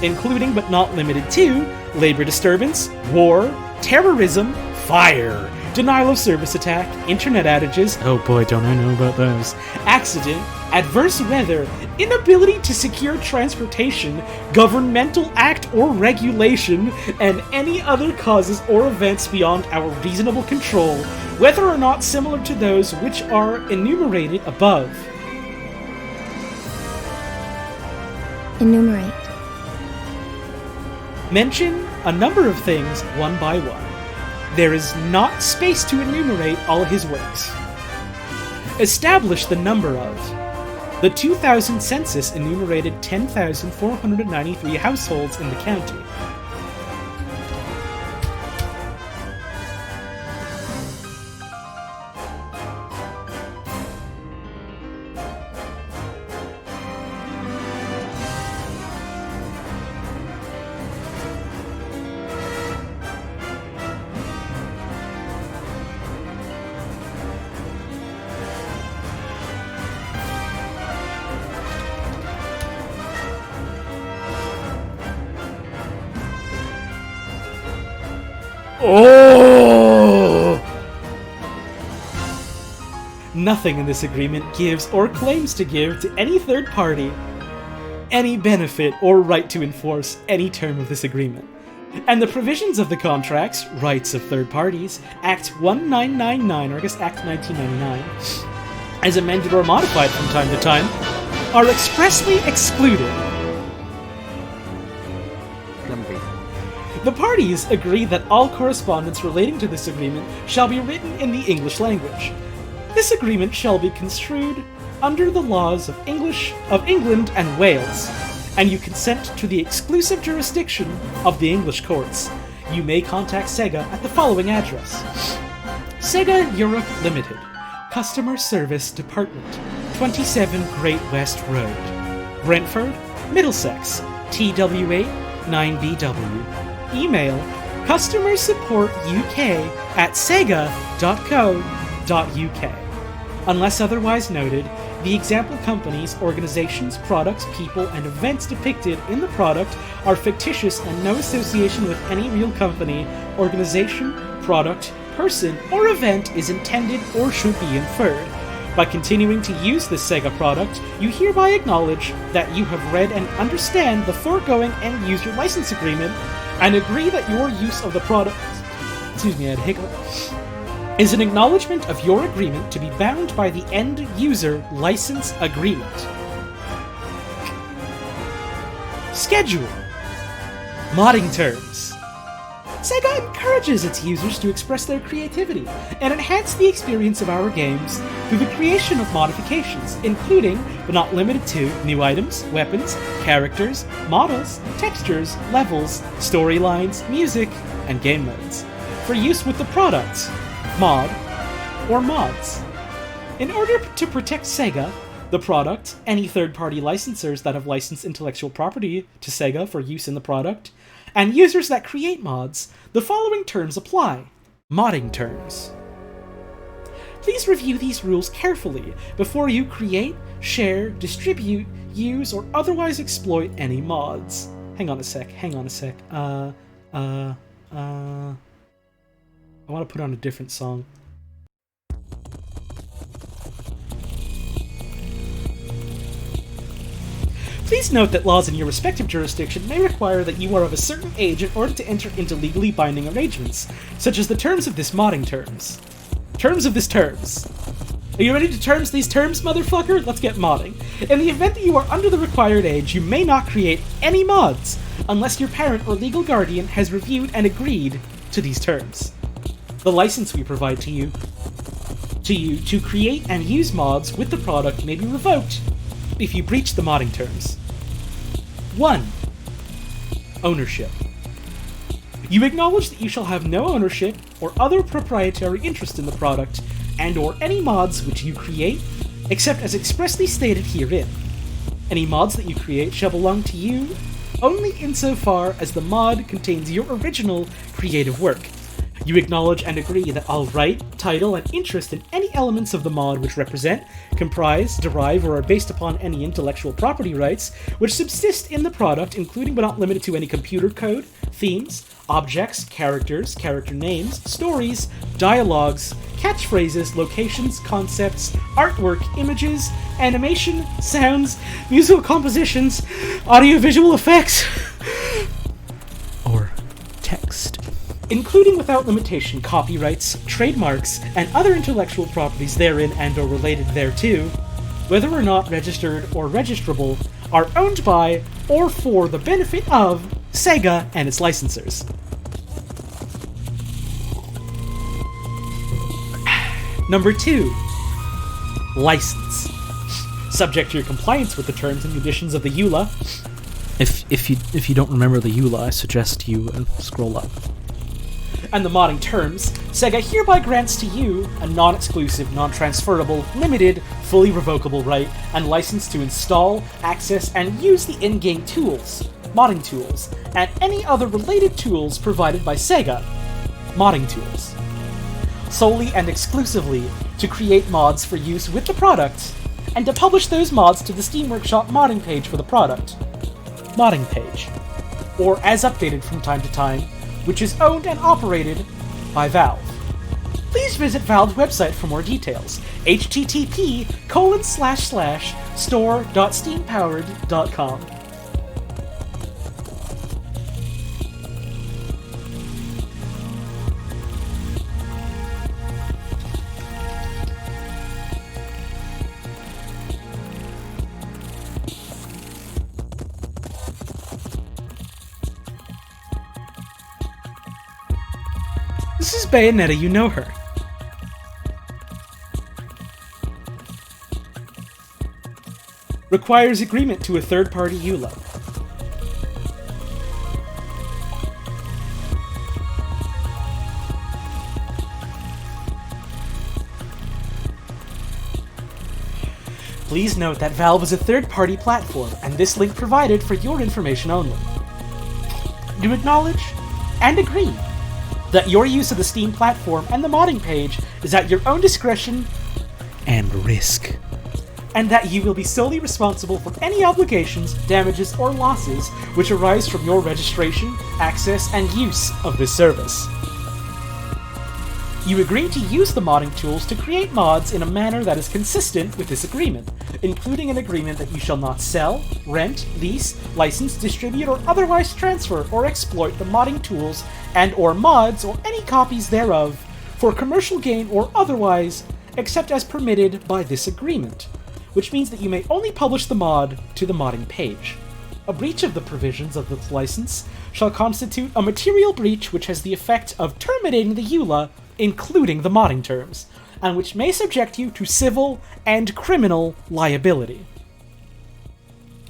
including but not limited to labor disturbance, war, terrorism, fire, denial of service attack, internet outages, oh boy don't I know about those, accident, adverse weather, inability to secure transportation, governmental act or regulation, and any other causes or events beyond our reasonable control, whether or not similar to those which are enumerated above. Enumerate. Mention a number of things one by one. There is not space to enumerate all his works. Establish the number of. The 2000 census enumerated 10,493 households in the county. Oh! Nothing in this agreement gives or claims to give to any third party any benefit or right to enforce any term of this agreement. And the provisions of the contracts, rights of third parties, Act 1999, or I guess Act 1999, as amended or modified from time to time, are expressly excluded. The parties agree that all correspondence relating to this agreement shall be written in the English language. This agreement shall be construed under the laws of England and Wales, and you consent to the exclusive jurisdiction of the English courts. You may contact Sega at the following address: Sega Europe Limited, Customer Service Department, 27 Great West Road, Brentford, Middlesex, TW8 9BW. Email customersupportuk@sega.co.uk. Unless otherwise noted, the example companies, organizations, products, people, and events depicted in the product are fictitious and no association with any real company, organization, product, person, or event is intended or should be inferred. By continuing to use this Sega product, you hereby acknowledge that you have read and understand the foregoing end-user license agreement and agree that your use of the product, I had a hiccup, is an acknowledgement of your agreement to be bound by the end-user license agreement. Schedule. Modding terms. Sega encourages its users to express their creativity and enhance the experience of our games through the creation of modifications, including, but not limited to, new items, weapons, characters, models, textures, levels, storylines, music, and game modes, for use with the product, mod, or mods. In order to protect Sega, the product, any third-party licensors that have licensed intellectual property to Sega for use in the product, and users that create mods, the following terms apply. Modding terms. Please review these rules carefully before you create, share, distribute, use, or otherwise exploit any mods. Hang on a sec. I want to put on a different song. Please note that laws in your respective jurisdiction may require that you are of a certain age in order to enter into legally binding arrangements, such as the terms of this modding terms. Terms of this terms. Are you ready to terms these terms, motherfucker? Let's get modding. In the event that you are under the required age, you may not create any mods, unless your parent or legal guardian has reviewed and agreed to these terms. The license we provide to you to create and use mods with the product may be revoked if you breach the modding terms. 1. Ownership. You acknowledge that you shall have no ownership or other proprietary interest in the product and or any mods which you create, except as expressly stated herein. Any mods that you create shall belong to you only insofar as the mod contains your original creative work. You acknowledge and agree that all right, title, and interest in any elements of the mod which represent, comprise, derive, or are based upon any intellectual property rights which subsist in the product, including but not limited to any computer code, themes, objects, characters, character names, stories, dialogues, catchphrases, locations, concepts, artwork, images, animation, sounds, musical compositions, audiovisual effects, or text, including without limitation copyrights, trademarks, and other intellectual properties therein and or related thereto, whether or not registered or registrable, are owned by or for the benefit of Sega and its licensors. Number 2. License. Subject to your compliance with the terms and conditions of the EULA. If you don't remember the EULA, I suggest you scroll up. And the modding terms, Sega hereby grants to you a non-exclusive, non-transferable, limited, fully revocable right and license to install, access, and use the in-game tools, modding tools, and any other related tools provided by Sega, modding tools, solely and exclusively to create mods for use with the product, and to publish those mods to the Steam Workshop modding page for the product, modding page, or as updated from time to time, which is owned and operated by Valve. Please visit Valve's website for more details, http://store.steampowered.com. This is Bayonetta, you know her. Requires agreement to a third-party EULA. Please note that Valve is a third-party platform, and this link provided for your information only. Do acknowledge and agree that your use of the Steam platform and the modding page is at your own discretion and risk, and that you will be solely responsible for any obligations, damages, or losses which arise from your registration, access, and use of this service. You agree to use the modding tools to create mods in a manner that is consistent with this agreement, including an agreement that you shall not sell, rent, lease, license, distribute, or otherwise transfer or exploit the modding tools and or mods or any copies thereof for commercial gain or otherwise, except as permitted by this agreement, which means that you may only publish the mod to the modding page. A breach of the provisions of this license shall constitute a material breach which has the effect of terminating the EULA, including the modding terms, and which may subject you to civil and criminal liability.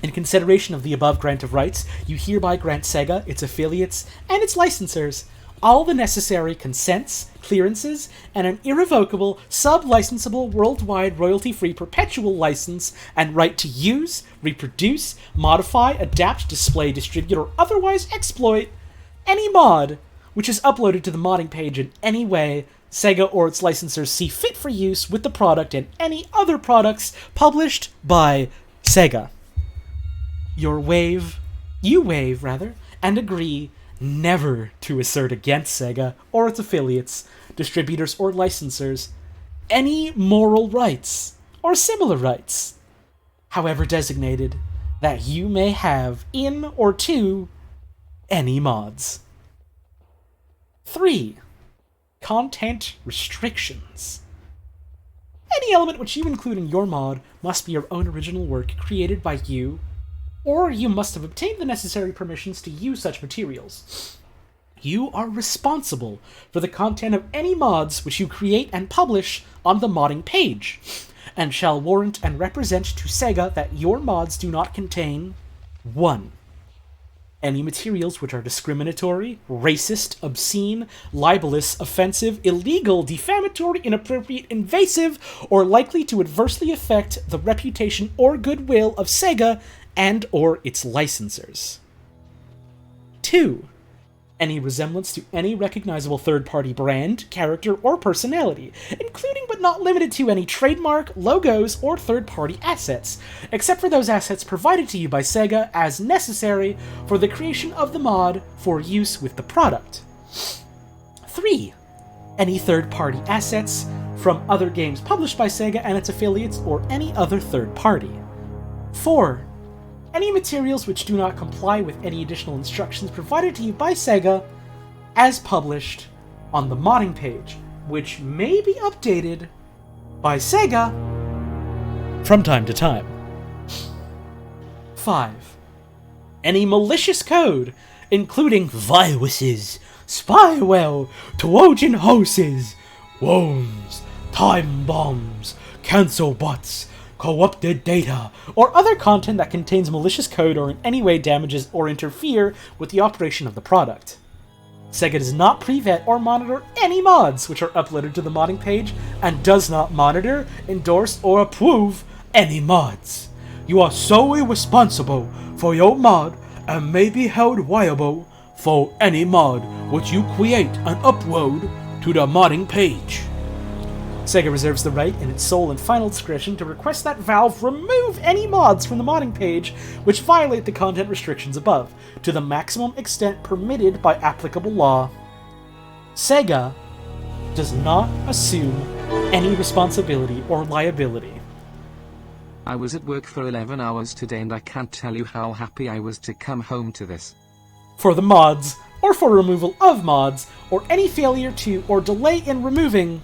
In consideration of the above grant of rights, you hereby grant Sega, its affiliates, and its licensors all the necessary consents, clearances, and an irrevocable, sub-licensable, worldwide, royalty-free perpetual license and right to use, reproduce, modify, adapt, display, distribute, or otherwise exploit any mod which is uploaded to the modding page in any way Sega or its licensors see fit for use with the product and any other products published by Sega. You waive, and agree never to assert against Sega or its affiliates, distributors, or licensors any moral rights or similar rights, however designated, that you may have in or to any mods. 3. Content restrictions. Any element which you include in your mod must be your own original work created by you, or you must have obtained the necessary permissions to use such materials. You are responsible for the content of any mods which you create and publish on the modding page, and shall warrant and represent to Sega that your mods do not contain 1. Any materials which are discriminatory, racist, obscene, libelous, offensive, illegal, defamatory, inappropriate, invasive, or likely to adversely affect the reputation or goodwill of Sega and or its licensors. 2. Any resemblance to any recognizable third-party brand, character, or personality, including but not limited to any trademark, logos, or third-party assets, except for those assets provided to you by Sega as necessary for the creation of the mod for use with the product. 3. Any third-party assets from other games published by Sega and its affiliates or any other third party. 4. Any materials which do not comply with any additional instructions provided to you by Sega as published on the modding page, which may be updated by Sega from time to time. 5. Any malicious code, including viruses, spyware, Trojan horses, worms, time bombs, cancel bots, corrupted data, or other content that contains malicious code or in any way damages or interfere with the operation of the product. Sega does not pre-vet or monitor any mods which are uploaded to the modding page, and does not monitor, endorse, or approve any mods. You are solely responsible for your mod and may be held liable for any mod which you create and upload to the modding page. Sega reserves the right, in its sole and final discretion, to request that Valve remove any mods from the modding page which violate the content restrictions above, to the maximum extent permitted by applicable law. Sega does not assume any responsibility or liability. I was at work for 11 hours today and I can't tell you how happy I was to come home to this. For the mods, or for removal of mods, or any failure to or delay in removing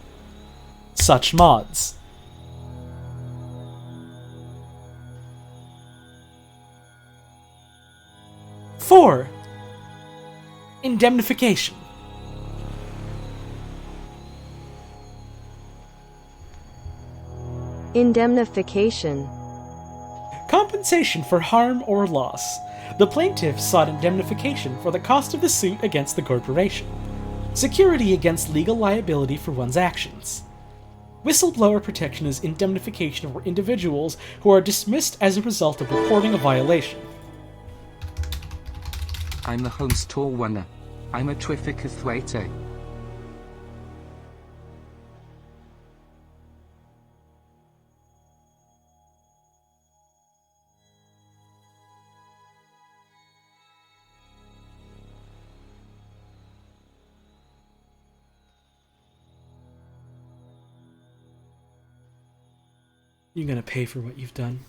such mods. Four. Indemnification. Indemnification. Compensation for harm or loss. The plaintiff sought indemnification for the cost of the suit against the corporation. Security against legal liability for one's actions. Whistleblower protection is indemnification for individuals who are dismissed as a result of reporting a violation. I'm the home store winner. I'm a terrific athlete. You're gonna pay for what you've done.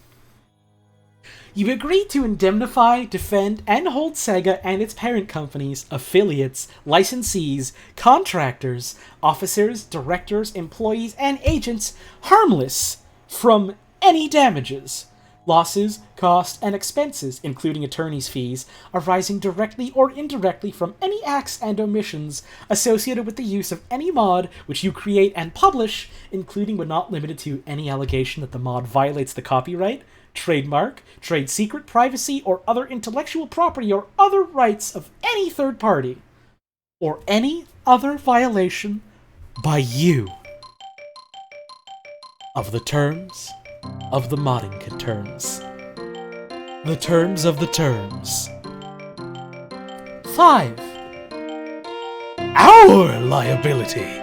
You agree to indemnify, defend, and hold Sega and its parent companies, affiliates, licensees, contractors, officers, directors, employees, and agents harmless from any damages, losses, costs, and expenses, including attorney's fees, arising directly or indirectly from any acts and omissions associated with the use of any mod which you create and publish, including but not limited to any allegation that the mod violates the copyright, trademark, trade secret, privacy, or other intellectual property or other rights of any third party, or any other violation by you of the terms of the modding terms. The terms of the terms. 5. Our liability.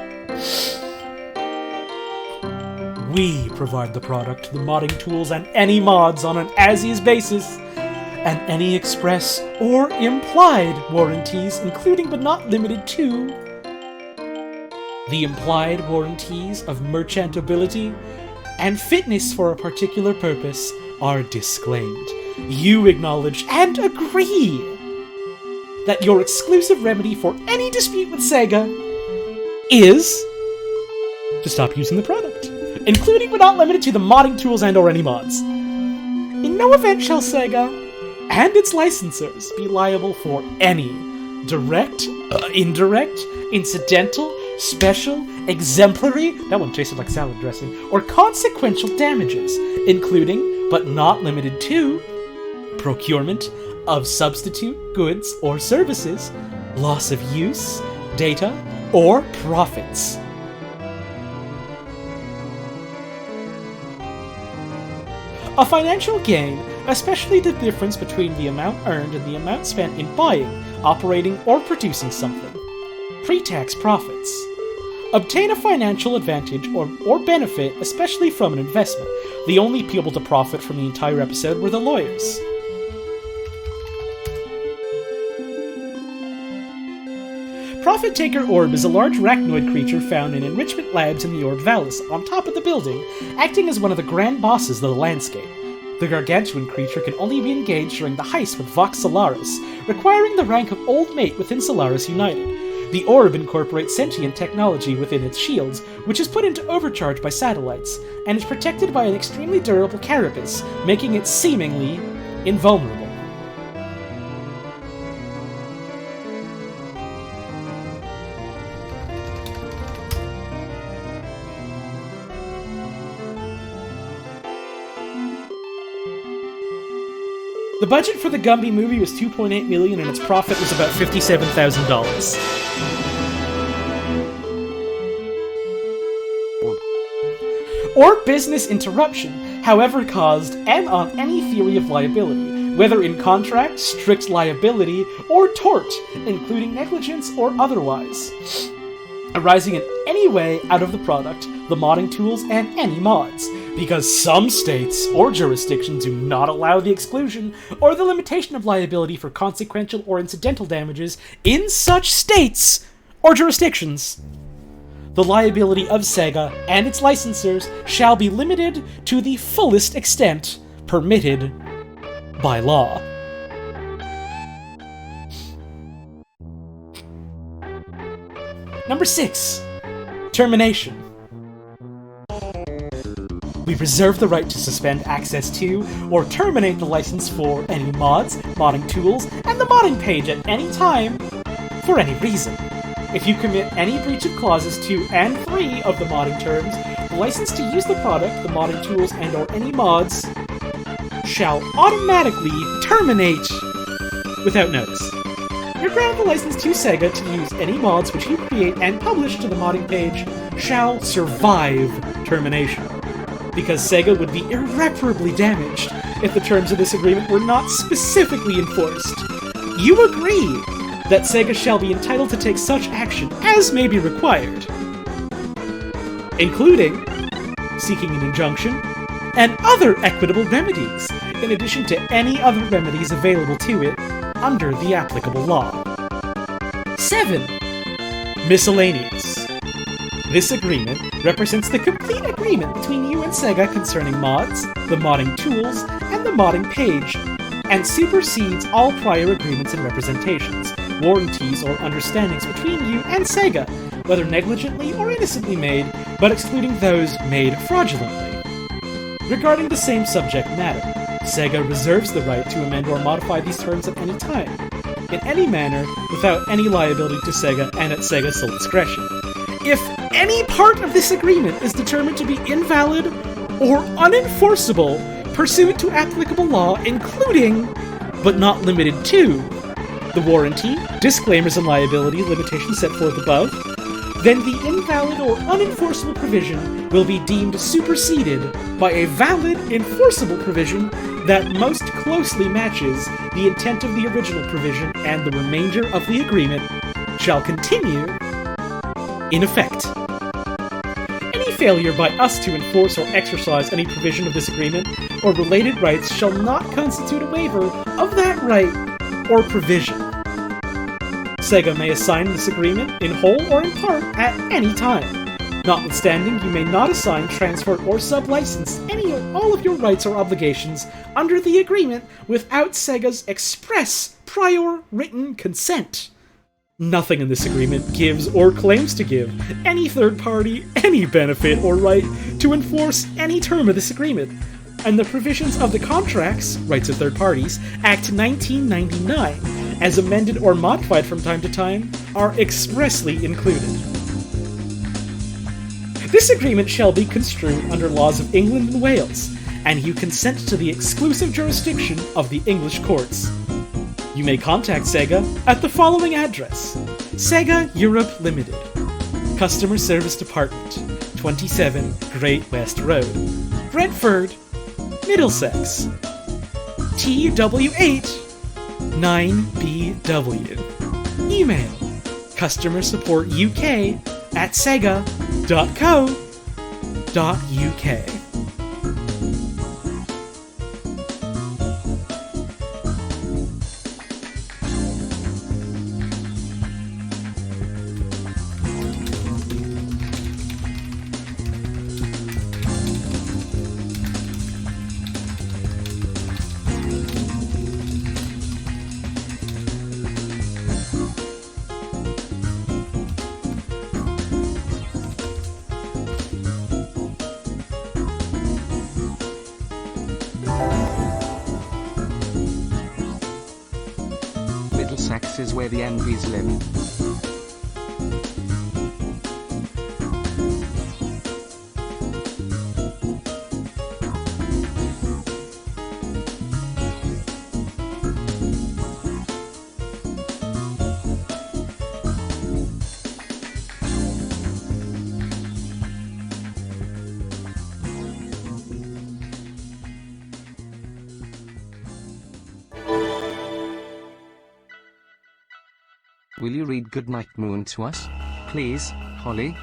We provide the product, the modding tools, and any mods on an as-is basis, and any express or implied warranties, including but not limited to the implied warranties of merchantability and fitness for a particular purpose, are disclaimed. You acknowledge and agree that your exclusive remedy for any dispute with Sega is to stop using the product, including but not limited to the modding tools and or any mods. In no event shall Sega and its licensors be liable for any direct, indirect, incidental, special, exemplary, that one tasted like salad dressing, or consequential damages, including but not limited to procurement of substitute goods or services, loss of use, data, or profits. A financial gain, especially the difference between the amount earned and the amount spent in buying, operating, or producing something. Pre-tax profits. Obtain a financial advantage or benefit, especially from an investment. The only people to profit from the entire episode were the lawyers. Profit Taker Orb is a large arachnoid creature found in enrichment labs in the Orb Vallis, on top of the building, acting as one of the grand bosses of the landscape. The gargantuan creature can only be engaged during the heist with Vox Solaris, requiring the rank of Old Mate within Solaris United. The orb incorporates sentient technology within its shields, which is put into overcharge by satellites, and is protected by an extremely durable carapace, making it seemingly invulnerable. The budget for the Gumby movie was $2.8 million and its profit was about $57,000. Or business interruption, however caused, and on any theory of liability, whether in contract, strict liability, or tort, including negligence or otherwise, arising in any way out of the product, the modding tools, and any mods, because some states or jurisdictions do not allow the exclusion or the limitation of liability for consequential or incidental damages in such states or jurisdictions. The liability of Sega and its licensors shall be limited to the fullest extent permitted by law. Number 6. Termination. We reserve the right to suspend access to or terminate the license for any mods, modding tools, and the modding page at any time for any reason. If you commit any breach of clauses 2 and 3 of the modding terms, the license to use the product, the modding tools, and or any mods shall automatically terminate without notice. Your grant of the license to Sega to use any mods which you create and publish to the modding page shall survive termination, because Sega would be irreparably damaged if the terms of this agreement were not specifically enforced. You agree that Sega shall be entitled to take such action as may be required, including seeking an injunction and other equitable remedies, in addition to any other remedies available to it under the applicable law. 7. Miscellaneous. This agreement represents the complete agreement between you and Sega concerning mods, the modding tools, and the modding page, and supersedes all prior agreements and representations, warranties, or understandings between you and Sega, whether negligently or innocently made, but excluding those made fraudulently. Regarding the same subject matter, Sega reserves the right to amend or modify these terms at any time, in any manner, without any liability to Sega and at Sega's sole discretion. If any part of this agreement is determined to be invalid or unenforceable pursuant to applicable law, including, but not limited to, the warranty, disclaimers and liability limitations set forth above, then the invalid or unenforceable provision will be deemed superseded by a valid, enforceable provision that most closely matches the intent of the original provision, and the remainder of the agreement shall continue in effect. Any failure by us to enforce or exercise any provision of this agreement or related rights shall not constitute a waiver of that right or provision. Sega may assign this agreement in whole or in part at any time. Notwithstanding, you may not assign, transfer, or sub-license any or all of your rights or obligations under the agreement without Sega's express prior written consent. Nothing in this agreement gives or claims to give any third party any benefit or right to enforce any term of this agreement, and the provisions of the Contracts, Rights of Third Parties, Act 1999, as amended or modified from time to time, are expressly included. This agreement shall be construed under laws of England and Wales, and you consent to the exclusive jurisdiction of the English courts. You may contact Sega at the following address: Sega Europe Limited, Customer Service Department, 27 Great West Road, Brentford, Middlesex, TW8 9BW. Email customersupport.uk@sega.co.uk. Middlesex is where the envies live. Will you read Goodnight Moon to us, please, Holly?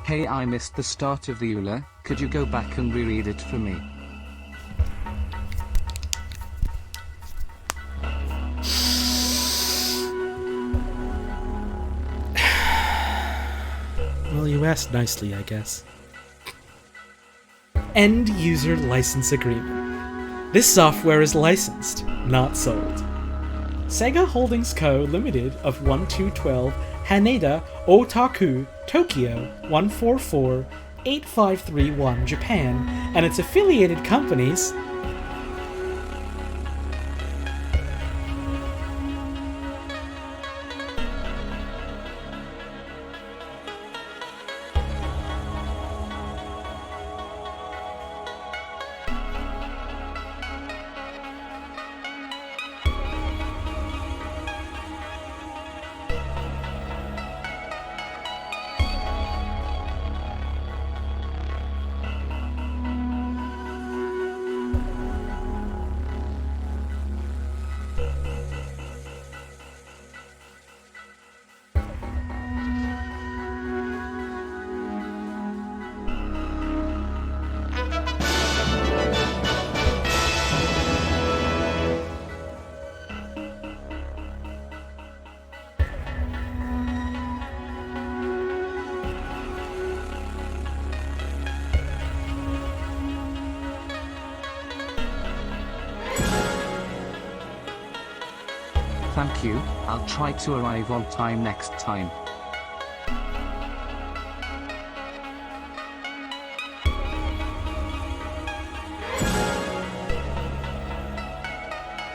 Hey, I missed the start of the EULA. Could you go back and reread it for me? Well, you asked nicely, I guess. End User License Agreement. This software is licensed, not sold. Sega Holdings Co. Limited of 1212 Haneda Otaku, Tokyo 1448531, Japan, and its affiliated companies Thank you, I'll try to arrive on time next time.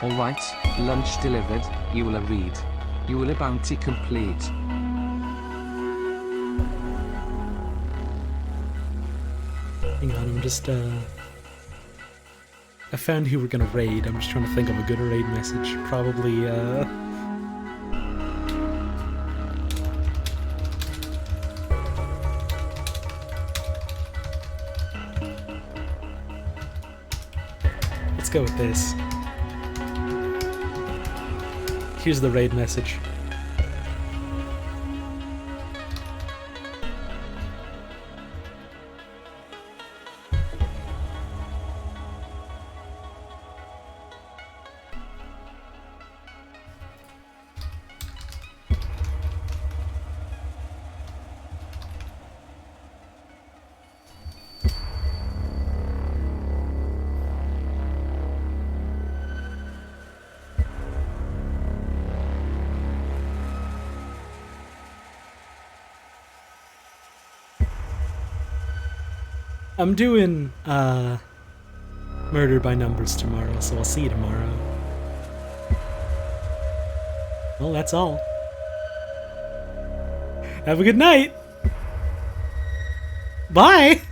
Alright, lunch delivered, EULA read. EULA bounty complete. Hang on, I'm just, I found who we're gonna raid. I'm just trying to think of a good raid message. Probably, let's go with this. Here's the raid message. I'm doing, Murder by Numbers tomorrow, so I'll see you tomorrow. Well, that's all. Have a good night! Bye!